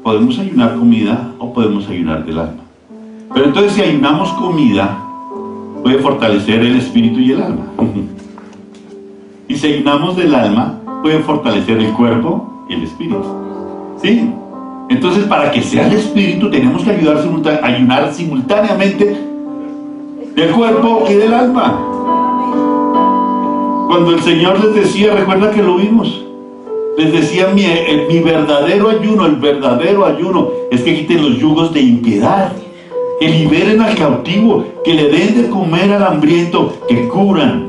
Podemos ayunar comida o podemos ayunar del alma. Pero entonces, si ayunamos comida, puede fortalecer el espíritu y el alma. Y si ayunamos del alma, puede fortalecer el cuerpo y el espíritu. ¿Sí? Entonces, para que sea el espíritu, tenemos que ayunar simultáneamente del cuerpo y del alma. Cuando el Señor les decía, recuerda que lo vimos, les decía, mi verdadero ayuno, el verdadero ayuno es que quiten los yugos de impiedad, que liberen al cautivo, que le den de comer al hambriento, que curan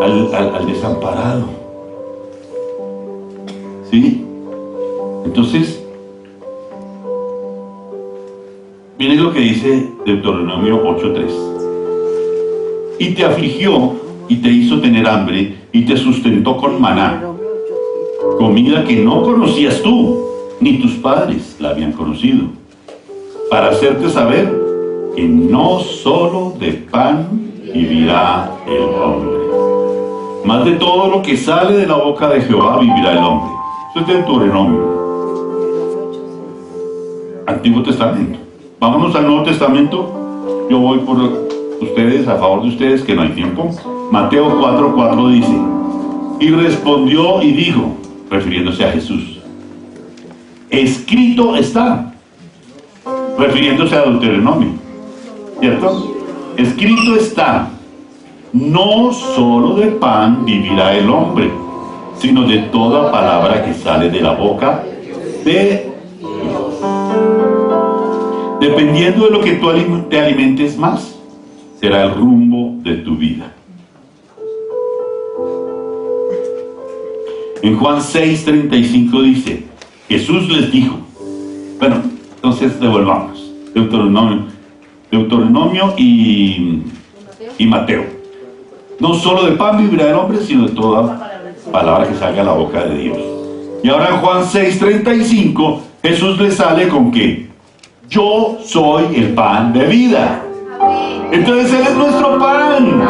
al desamparado. ¿Sí? Entonces, miren lo que dice Deuteronomio 8:3. Y te afligió y te hizo tener hambre y te sustentó con maná, comida que no conocías tú, ni tus padres la habían conocido, para hacerte saber que no solo de pan vivirá el hombre, más de todo lo que sale de la boca de Jehová vivirá el hombre. Eso es Deuteronomio, Antiguo Testamento. Vámonos al Nuevo Testamento. Yo voy por ustedes, a favor de ustedes, que no hay tiempo. Mateo 4:4 dice: y respondió y dijo, refiriéndose a Jesús, escrito está, refiriéndose a Deuteronomio, ¿cierto? Escrito está, no solo de pan vivirá el hombre, sino de toda palabra que sale de la boca de Dios. Dependiendo de lo que tú te alimentes más, será el rumbo de tu vida. En Juan 6:35 dice, Jesús les dijo, bueno, entonces devolvamos, Deuteronomio y Mateo. No solo de pan vivirá el hombre, sino de toda palabra que salga a la boca de Dios. Y ahora en Juan 6:35, Jesús le sale con que yo soy el pan de vida. Entonces Él es nuestro pan.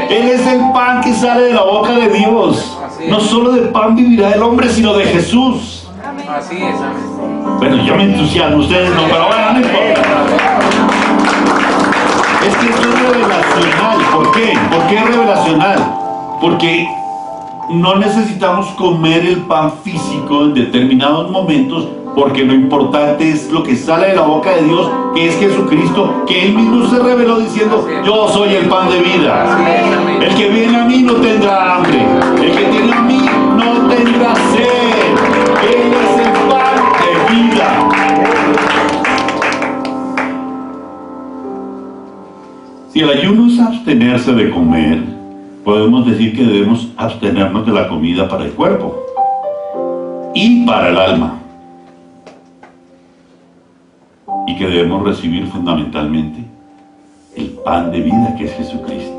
Él es el pan que sale de la boca de Dios. No solo de pan vivirá el hombre, sino de Jesús. Así es, amén. Bueno, yo me entusiasmo, ustedes no, pero bueno, no importa. Es que esto es revelacional. ¿Por qué? ¿Por qué es revelacional? Porque no necesitamos comer el pan físico en determinados momentos, porque lo importante es lo que sale de la boca de Dios, que es Jesucristo, que Él mismo se reveló diciendo, yo soy el pan de vida. El que viene a mí no tendrá hambre, el que tiene a mí no tendrá sed. Él es el pan de vida. Si el ayuno es abstenerse de comer, podemos decir que debemos abstenernos de la comida para el cuerpo y para el alma, y que debemos recibir fundamentalmente el pan de vida, que es Jesucristo.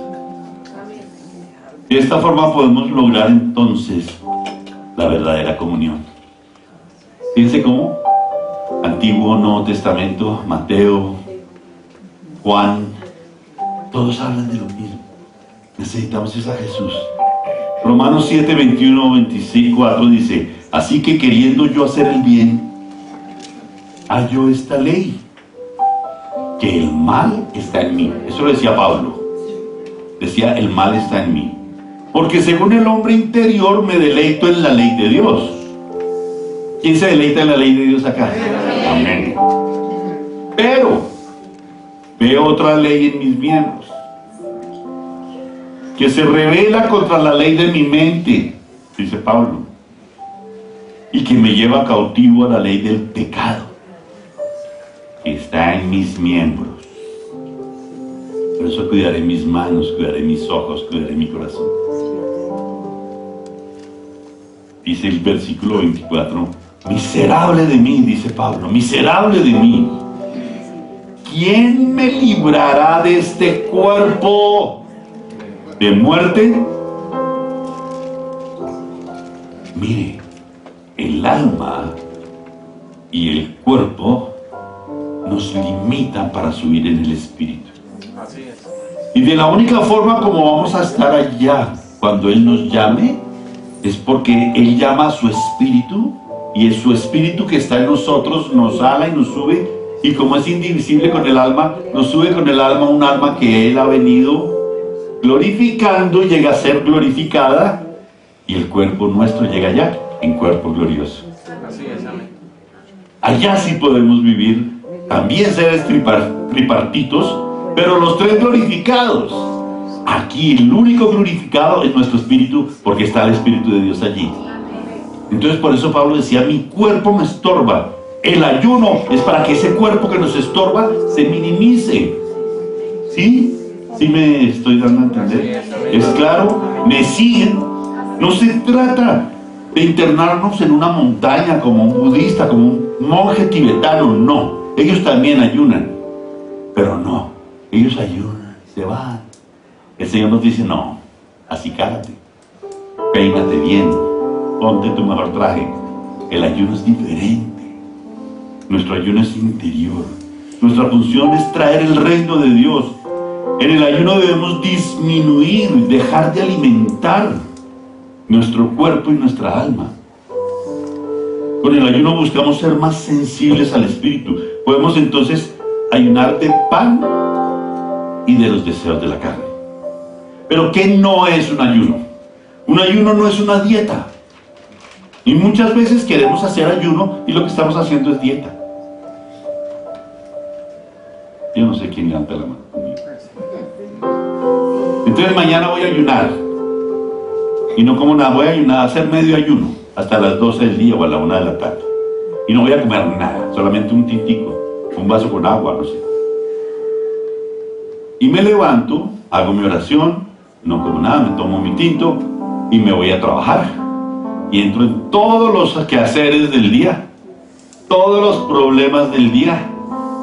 De esta forma podemos lograr entonces la verdadera comunión. Fíjense cómo Antiguo, Nuevo Testamento, Mateo, Juan, todos hablan de lo mismo. Necesitamos a Jesús. Romanos 7, 21, 24 dice, así que queriendo yo hacer el bien, hallo esta ley, que el mal está en mí. Eso lo decía Pablo. Decía, el mal está en mí. Porque según el hombre interior me deleito en la ley de Dios. ¿Quién se deleita en la ley de Dios acá? Amén. Pero veo otra ley en mis miembros, que se revela contra la ley de mi mente, dice Pablo, y que me lleva cautivo a la ley del pecado que está en mis miembros. Por eso cuidaré mis manos, cuidaré mis ojos, cuidaré mi corazón. Dice el versículo 24, miserable de mí, dice Pablo, miserable de mí. ¿Quién me librará de este cuerpo de muerte? Mire, el alma y el cuerpo nos limitan para subir en el espíritu. Así es. Y de la única forma como vamos a estar allá cuando Él nos llame, es porque Él llama a su espíritu, y es su espíritu que está en nosotros, nos ala y nos sube, y como es indivisible con el alma, nos sube con el alma, un alma que Él ha venido glorificando, llega a ser glorificada, y el cuerpo nuestro llega allá en cuerpo glorioso. Así es, amén. Allá sí podemos vivir, también ser tripartitos, Pero los tres glorificados, aquí el único glorificado es nuestro espíritu, porque está el Espíritu de Dios allí. Entonces por eso Pablo decía, mi cuerpo me estorba. El ayuno es para que ese cuerpo que nos estorba se minimice. ¿Sí? ¿Sí me estoy dando a entender? ¿Es claro? ¿Me siguen? No se trata de internarnos en una montaña como un budista, como un monje tibetano, no. Ellos también ayunan, pero no, ellos ayunan, se van. El Señor nos dice, no, acicárate, peínate bien, ponte tu mejor traje. El ayuno es diferente. Nuestro ayuno es interior. Nuestra función es traer el reino de Dios. En el ayuno debemos disminuir, dejar de alimentar nuestro cuerpo y nuestra alma. Con el ayuno buscamos ser más sensibles al Espíritu. Podemos entonces ayunar de pan y de los deseos de la carne. Pero ¿qué no es un ayuno? Un ayuno no es una dieta. Y muchas veces queremos hacer ayuno y lo que estamos haciendo es dieta. Yo no sé quién levanta la mano conmigo. Entonces mañana voy a ayunar. Y no como nada, voy a ayunar, a hacer medio ayuno, hasta las 12 del día o a la 1 de la tarde. Y no voy a comer nada, solamente un tintico, un vaso con agua, no sé. Y me levanto, hago mi oración, no como nada, me tomo mi tinto y me voy a trabajar. Y entro en todos los quehaceres del día, todos los problemas del día,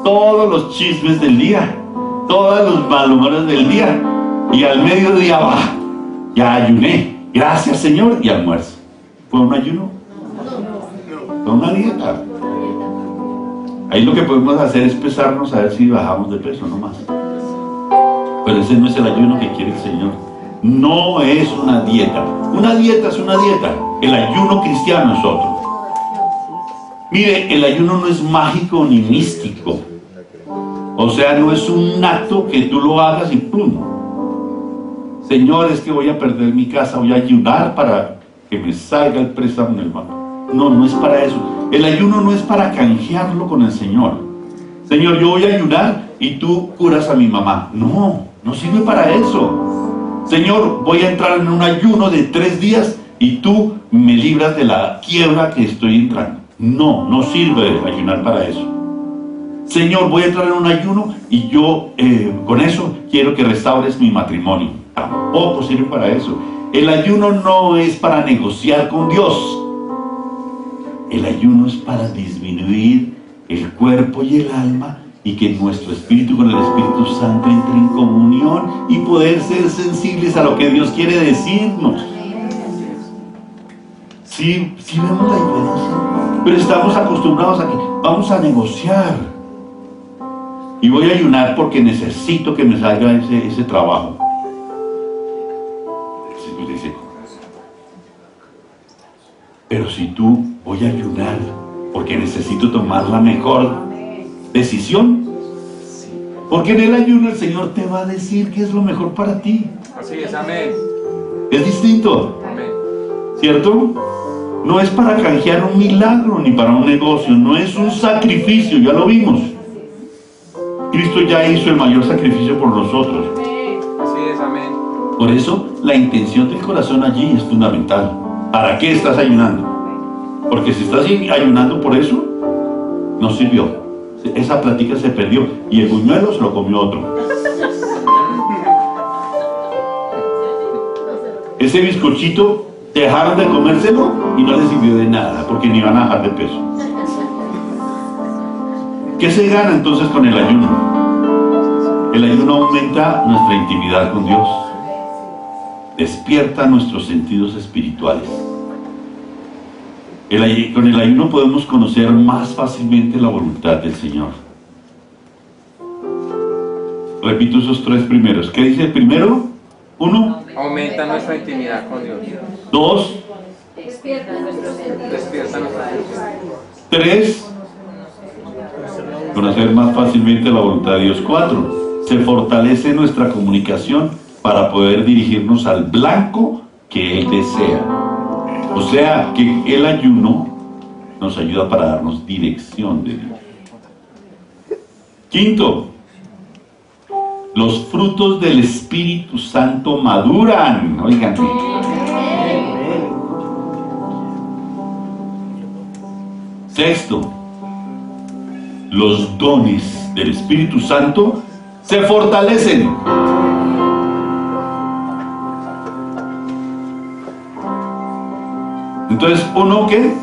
todos los chismes del día, todos los malhumores del día. Y al mediodía va, ya ayuné. Gracias, Señor, y almuerzo. ¿Fue un ayuno? Fue una dieta. Ahí lo que podemos hacer es pesarnos a ver si bajamos de peso, no más. Pero ese no es el ayuno que quiere el Señor. No es una dieta. Una dieta es una dieta. El ayuno cristiano es otro. Mire, el ayuno no es mágico ni místico. O sea, no es un acto que tú lo hagas y ¡plum! Señor, es que voy a perder mi casa, voy a ayunar para que me salga el préstamo en el banco. No, no es para eso. El ayuno no es para canjearlo con el Señor. Señor, yo voy a ayunar y tú curas a mi mamá. No, no sirve para eso. Señor, voy a entrar en un ayuno de 3 días y tú me libras de la quiebra que estoy entrando. No, no sirve ayunar para eso. Señor, voy a entrar en un ayuno y yo con eso quiero que restaures mi matrimonio. Tampoco sirve para eso. El ayuno no es para negociar con Dios. El ayuno es para disminuir el cuerpo y el alma y que nuestro espíritu con el Espíritu Santo entre en comunión y poder ser sensibles a lo que Dios quiere decirnos. Sí, sí vemos la diferencia. Pero estamos acostumbrados a que vamos a negociar. Y voy a ayunar porque necesito que me salga ese trabajo. Pero si tú voy a ayunar porque necesito tomar la mejor decisión, porque en el ayuno el Señor te va a decir qué es lo mejor para ti. Así es, amén. Es distinto, Amén. ¿cierto? No es para canjear un milagro ni para un negocio, no es un sacrificio, ya lo vimos. Cristo ya hizo el mayor sacrificio por nosotros. Así es, amén. Por eso la intención del corazón allí es fundamental. ¿Para qué estás ayunando? Porque si estás ayunando por eso, no sirvió. Esa plática se perdió y el buñuelo se lo comió otro. Ese bizcochito dejaron de comérselo y no les sirvió de nada porque ni van a bajar de peso. ¿Qué se gana entonces con el ayuno? El ayuno aumenta nuestra intimidad con Dios. Despierta nuestros sentidos espirituales. Con el ayuno podemos conocer más fácilmente la voluntad del Señor. Repito esos 3 primeros. ¿Qué dice primero? 1. Aumenta nuestra intimidad con Dios. 2. Despierta nuestro sentido. Despierta nuestra intimidad. 3. Conocer más fácilmente la voluntad de Dios. 4. Se fortalece nuestra comunicación para poder dirigirnos al blanco que Él desea. O sea, que el ayuno nos ayuda para darnos dirección de Dios. 5. Los frutos del Espíritu Santo maduran. Oigan. Sexto, los dones del Espíritu Santo se fortalecen. Entonces, ¿uno qué?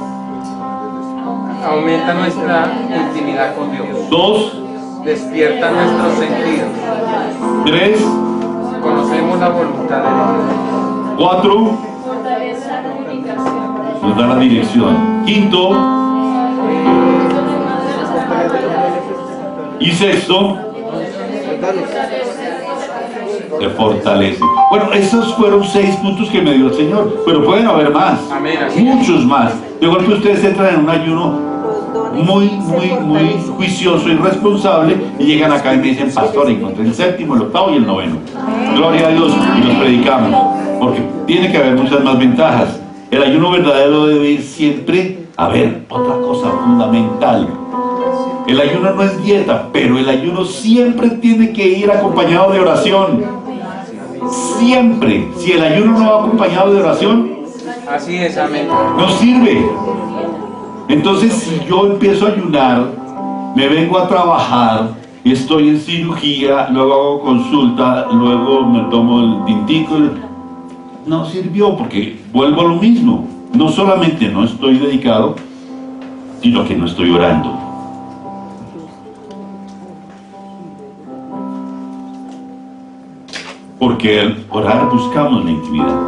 Aumenta nuestra intimidad con Dios. 2, Despierta nuestros sentidos. 3, Conocemos la voluntad de Dios. 4, Fortalece la comunicación. nos da la dirección. 5, y 6, se fortalece. Bueno, esos fueron 6 puntos que me dio el Señor, pero pueden haber más. Amén, así es. Muchos más. De igual que ustedes entran en un ayuno muy juicioso y responsable y llegan acá y me dicen, pastor, encontré el 7º, el 8º y el 9º. Gloria a Dios, y los predicamos, porque tiene que haber muchas más ventajas. El ayuno verdadero debe ir siempre a ver otra cosa fundamental. El ayuno no es dieta, pero el ayuno siempre tiene que ir acompañado de oración. Siempre. Si el ayuno no va acompañado de oración, Así es, amén. no sirve. Entonces, si yo empiezo a ayunar, me vengo a trabajar, estoy en cirugía, luego hago consulta, luego me tomo el tintico, no sirvió, porque vuelvo a lo mismo. No solamente no estoy dedicado, sino que no estoy orando. Porque al orar buscamos la intimidad.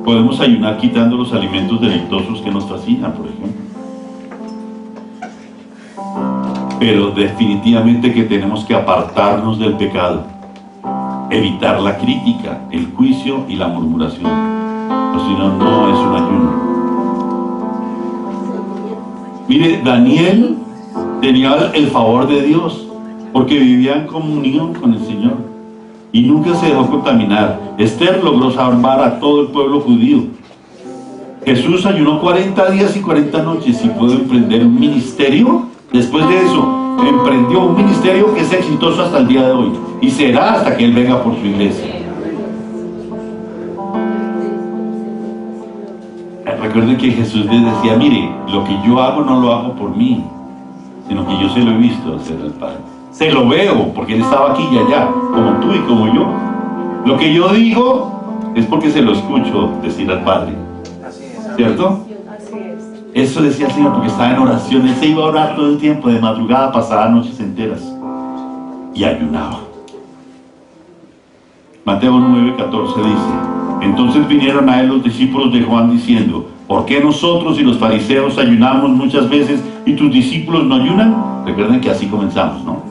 Podemos ayunar quitando los alimentos deleitosos que nos fascinan, por ejemplo. Pero definitivamente que tenemos que apartarnos del pecado, evitar la crítica, el juicio y la murmuración. O si no, no es un ayuno. Mire, Daniel tenía el favor de Dios, porque vivía en comunión con el Señor y nunca se dejó contaminar. Esther logró salvar a todo el pueblo judío. Jesús ayunó 40 días y 40 noches y pudo emprender un ministerio. Después de eso, emprendió un ministerio que es exitoso hasta el día de hoy y será hasta que Él venga por su iglesia. Recuerden que Jesús les decía, mire, lo que yo hago no lo hago por mí, sino que yo se lo he visto hacer al Padre. Se lo veo, porque Él estaba aquí y allá, como tú y como yo. Lo que yo digo es porque se lo escucho decir al Padre. Así es. ¿Cierto? Así es. Eso decía el Señor porque estaba en oración. Él se iba a orar todo el tiempo, de madrugada, pasaba noches enteras. Y ayunaba. Mateo 9:14 dice, entonces vinieron a Él los discípulos de Juan diciendo, ¿por qué nosotros y los fariseos ayunamos muchas veces y tus discípulos no ayunan? Recuerden que así comenzamos, ¿no?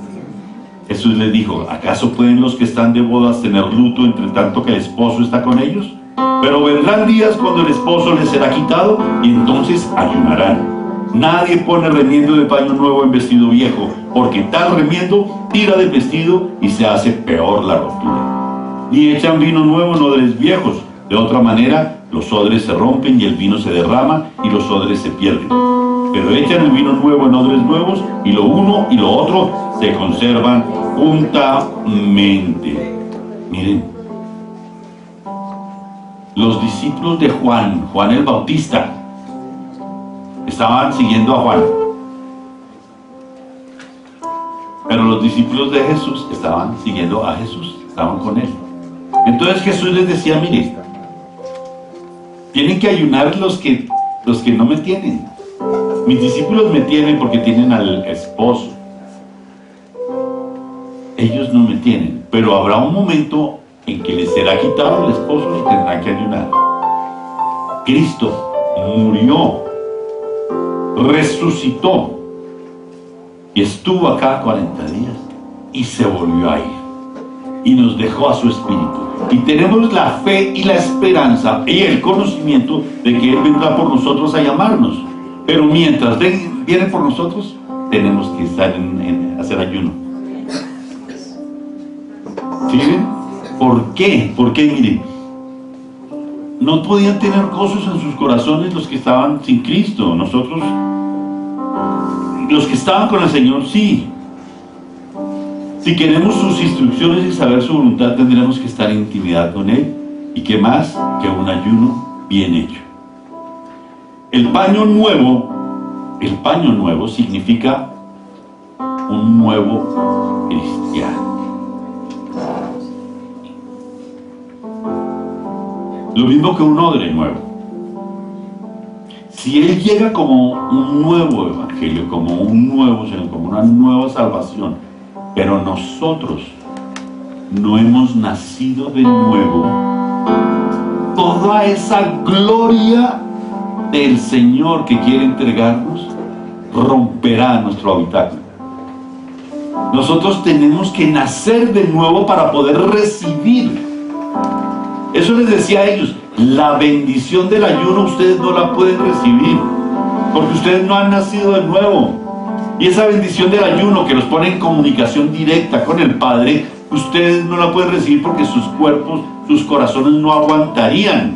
Jesús les dijo, ¿acaso pueden los que están de bodas tener luto entre tanto que el esposo está con ellos? Pero vendrán días cuando el esposo les será quitado y entonces ayunarán. Nadie pone remiendo de paño nuevo en vestido viejo, porque tal remiendo tira del vestido y se hace peor la rotura. Ni echan vino nuevo en odres viejos, de otra manera los odres se rompen y el vino se derrama y los odres se pierden. Pero echan el vino nuevo en odres nuevos y lo uno y lo otro se conservan juntamente. Miren, los discípulos de Juan el Bautista, estaban siguiendo a Juan. Pero los discípulos de Jesús estaban siguiendo a Jesús, estaban con Él. Entonces Jesús les decía, mire, tienen que ayunar los que no me tienen. Mis discípulos me tienen porque tienen al esposo. Ellos no me tienen, pero habrá un momento en que les será quitado el esposo y tendrán que ayunar. Cristo murió, resucitó y estuvo acá 40 días y se volvió a ir y nos dejó a su Espíritu. Y tenemos la fe y la esperanza y el conocimiento de que Él vendrá por nosotros a llamarnos. Pero mientras viene por nosotros, tenemos que estar en hacer ayuno. ¿Sí ven? ¿Por qué? Porque miren, no podían tener cosas en sus corazones los que estaban sin Cristo. Nosotros, los que estaban con el Señor, sí. Si queremos sus instrucciones y saber su voluntad, tendremos que estar en intimidad con Él. ¿Y qué más que un ayuno bien hecho? El paño nuevo significa un nuevo cristiano. Lo mismo que un odre nuevo. Si Él llega como un nuevo evangelio, como un nuevo Señor, como una nueva salvación, pero nosotros no hemos nacido de nuevo, toda esa gloria del Señor que quiere entregarnos romperá nuestro habitáculo. Nosotros tenemos que nacer de nuevo para poder recibir. Eso les decía a ellos, la bendición del ayuno ustedes no la pueden recibir, porque ustedes no han nacido de nuevo. Y esa bendición del ayuno que los pone en comunicación directa con el Padre, ustedes no la pueden recibir porque sus cuerpos, sus corazones no aguantarían.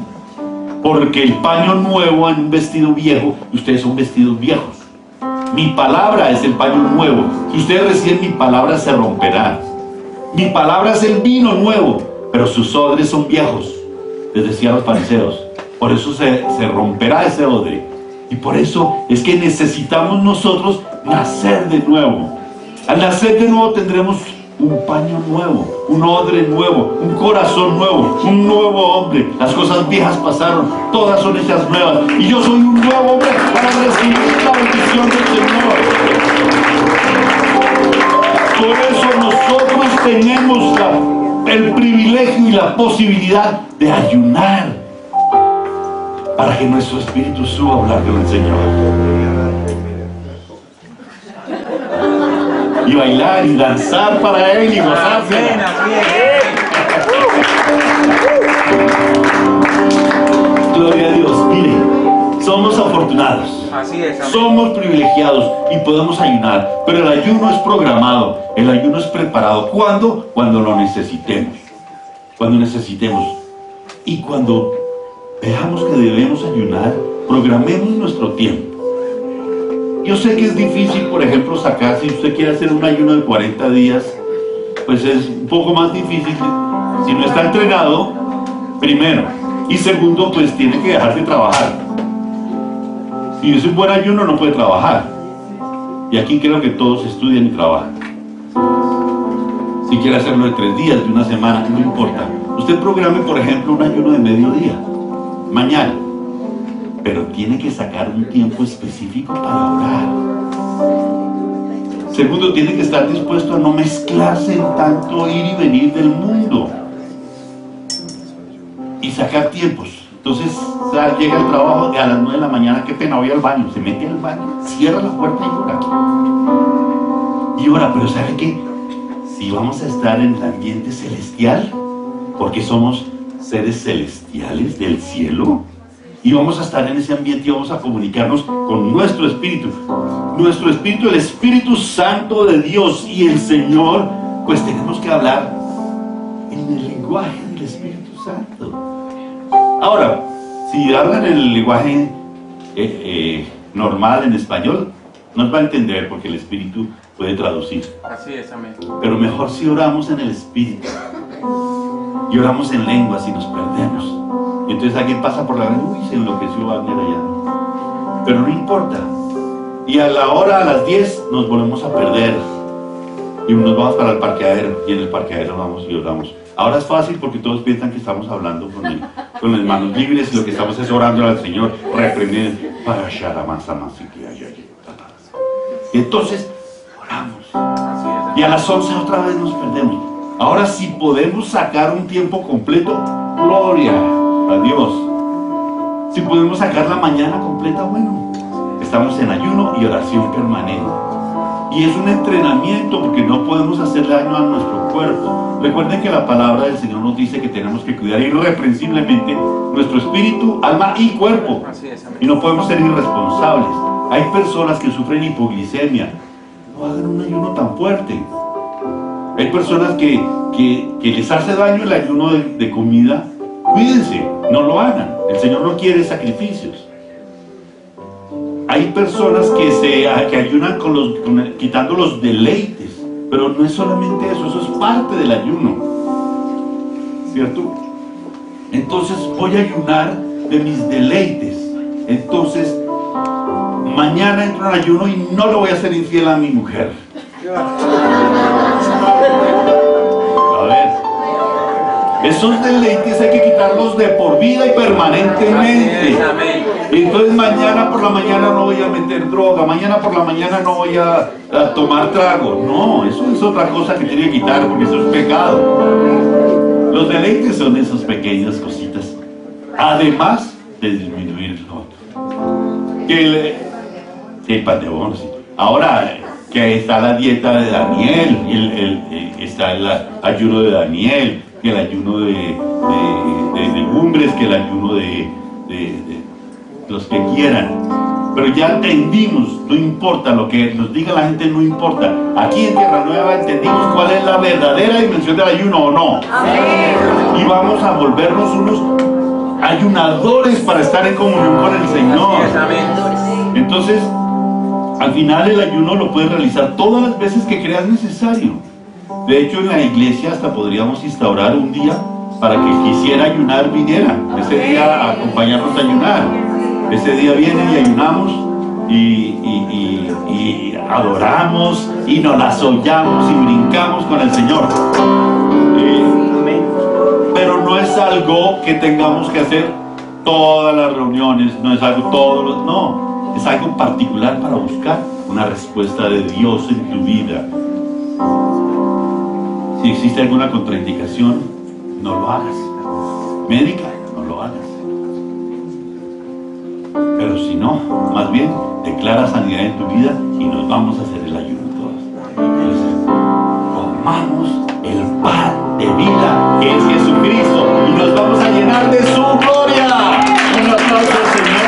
Porque el paño nuevo en un vestido viejo, ustedes son vestidos viejos. Mi palabra es el paño nuevo. Si ustedes reciben mi palabra, se romperá. Mi palabra es el vino nuevo, pero sus odres son viejos, les decía a los fariseos. Por eso se romperá ese odre. Y por eso es que necesitamos nosotros nacer de nuevo. Al nacer de nuevo tendremos un paño nuevo, un odre nuevo, un corazón nuevo, un nuevo hombre. Las cosas viejas pasaron, todas son hechas nuevas. Y yo soy un nuevo hombre para recibir la bendición del Señor. Por eso nosotros tenemos el privilegio y la posibilidad de ayunar para que nuestro espíritu suba a hablar con el Señor. Y bailar y danzar para Él y gozarse. Gloria a Dios. Mire, somos afortunados. Así es, amén. Somos privilegiados y podemos ayunar. Pero el ayuno es programado, el ayuno es preparado. ¿Cuándo? Cuando lo necesitemos. Cuando necesitemos. Y cuando veamos que debemos ayunar, programemos nuestro tiempo. Yo sé que es difícil, por ejemplo, sacar, si usted quiere hacer un ayuno de 40 días, pues es un poco más difícil si no está entrenado, primero. Y segundo, pues tiene que dejar de trabajar. Si es un buen ayuno, no puede trabajar. Y aquí creo que todos estudian y trabajan. Si quiere hacerlo de 3 días, de una semana, no importa. Usted programe, por ejemplo, un ayuno de mediodía, mañana. Pero tiene que sacar un tiempo específico para orar. Segundo, tiene que estar dispuesto a no mezclarse en tanto ir y venir del mundo. Y sacar tiempos. Entonces, llega al trabajo a las 9 de la mañana, qué pena, voy al baño. Se mete al baño, cierra la puerta y ora. Y ora, pero ¿sabe qué? Si vamos a estar en el ambiente celestial, porque somos seres celestiales del cielo, y vamos a estar en ese ambiente y vamos a comunicarnos con nuestro espíritu. Nuestro espíritu, el Espíritu Santo de Dios y el Señor, pues tenemos que hablar en el lenguaje del Espíritu Santo. Ahora, si hablan en el lenguaje normal, en español, no va a entender porque el Espíritu puede traducir. Así es, amén. Pero mejor si oramos en el Espíritu y oramos en lenguas y nos perdemos. Entonces alguien pasa por la red, uy, se enloqueció Wagner allá. Pero no importa. Y a la hora, a las 10, nos volvemos a perder. Y nos vamos para el parqueadero. Y en el parqueadero vamos y oramos. Ahora es fácil porque todos piensan que estamos hablando con las manos libres y lo que estamos es orando al Señor, reprendiendo. Y entonces, oramos. Así es. Y a las 11 otra vez nos perdemos. Ahora si podemos sacar un tiempo completo, gloria a Dios. Si podemos sacar la mañana completa, bueno, estamos en ayuno y oración permanente. Y es un entrenamiento porque no podemos hacer daño a nuestro cuerpo. Recuerden que la palabra del Señor nos dice que tenemos que cuidar irreprensiblemente nuestro espíritu, alma y cuerpo. Así es, amén. Y no podemos ser irresponsables. Hay personas que sufren hipoglicemia. No hagan un ayuno tan fuerte. Hay personas que les hace daño el ayuno de comida. Cuídense, no lo hagan. El Señor no quiere sacrificios. Hay personas que ayunan quitando los deleites. Pero no es solamente eso, eso es parte del ayuno, ¿cierto? Entonces voy a ayunar de mis deleites. Entonces mañana entro en ayuno y no le voy a ser infiel a mi mujer. A ver, esos deleites hay que quitarlos de por vida y permanentemente. Entonces mañana por la mañana no voy a meter droga, mañana por la mañana no voy a tomar trago. No, eso es otra cosa que tiene que quitar porque eso es pecado. Los deleites son esas pequeñas cositas, además de disminuir lo otro. Que el panteón, sí. Ahora que está la dieta de Daniel, está el ayuno de Daniel, que el ayuno de legumbres, que el ayuno de los que quieran. Pero ya entendimos, no importa lo que nos diga la gente, no importa. Aquí en Tierra Nueva entendimos cuál es la verdadera dimensión del ayuno o no. Amén. Y vamos a volvernos unos ayunadores para estar en comunión con el Señor. Entonces, al final el ayuno lo puedes realizar todas las veces que creas necesario. De hecho, en la iglesia hasta podríamos instaurar un día para que quisiera ayunar viniera. Ese día a acompañarnos a ayunar. Ese día vienen y ayunamos y adoramos y nos las soñamos y brincamos con el Señor. Pero no es algo que tengamos que hacer todas las reuniones, no es algo todos los... No, es algo particular para buscar una respuesta de Dios en tu vida. Si existe alguna contraindicación, no lo hagas. Médica, no lo hagas. Pero si no, más bien, declara sanidad en tu vida y nos vamos a hacer el ayuno todos. Entonces, comamos el pan de vida que es Jesucristo y nos vamos a llenar de su gloria. Un aplauso al Señor.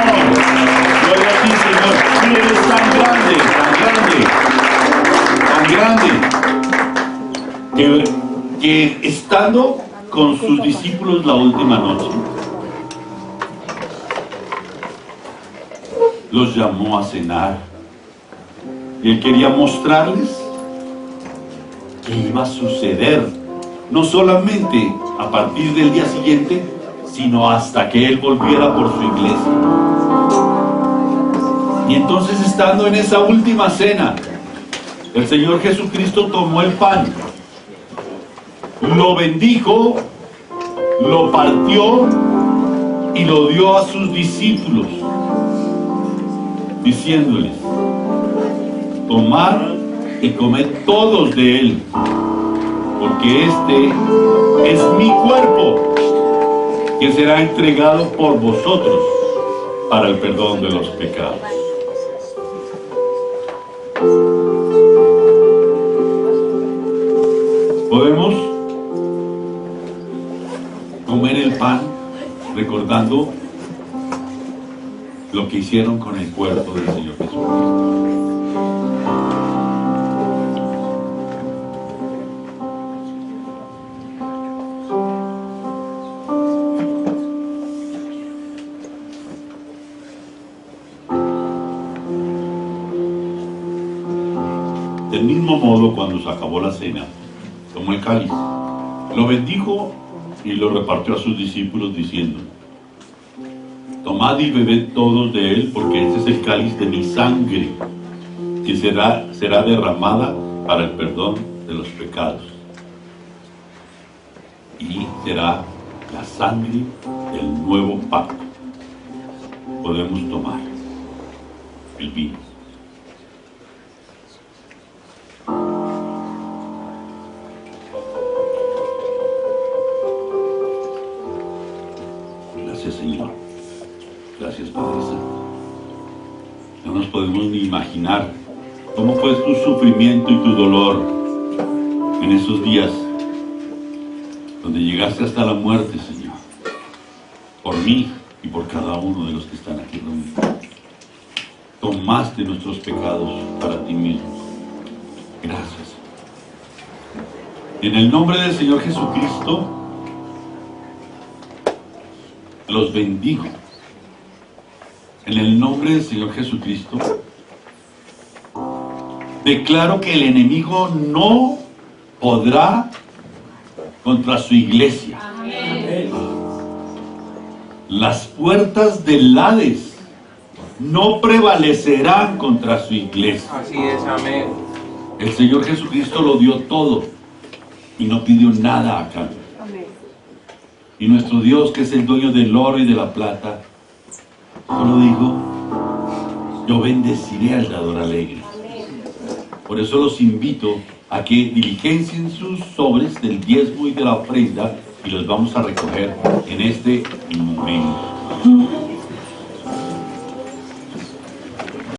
Gloria a ti, Señor. Tú eres tan grande, que estando con sus discípulos la última noche, los llamó a cenar y él quería mostrarles que iba a suceder no solamente a partir del día siguiente, sino hasta que él volviera por su iglesia. Y entonces, estando en esa última cena, el Señor Jesucristo tomó el pan, lo bendijo, lo partió y lo dio a sus discípulos, diciéndoles: tomad y comed todos de él, porque este es mi cuerpo, que será entregado por vosotros para el perdón de los pecados. Podemos comer el pan recordando lo que hicieron con el cuerpo del Señor Jesucristo. Del mismo modo, cuando se acabó la cena, tomó el cáliz, lo bendijo y lo repartió a sus discípulos diciendo: tomad y bebed todos de él, porque este es el cáliz de mi sangre, que será derramada para el perdón de los pecados, y será la sangre del nuevo pacto. Podemos tomar el vino. Señor, gracias, Padre Santo. No nos podemos ni imaginar cómo fue tu sufrimiento y tu dolor en esos días donde llegaste hasta la muerte, Señor, por mí y por cada uno de los que están aquí reunidos. Tomaste nuestros pecados para ti mismo. Gracias. En el nombre del Señor Jesucristo los bendigo. En el nombre del Señor Jesucristo Declaro que el enemigo no podrá contra su iglesia. Las puertas del Hades no prevalecerán contra su iglesia. Así es, amén. El Señor Jesucristo lo dio todo y no pidió nada a cambio. Y nuestro Dios, que es el dueño del oro y de la plata, solo dijo: yo bendeciré al dador alegre. Por eso los invito a que diligencien sus sobres del diezmo y de la ofrenda, y los vamos a recoger en este momento.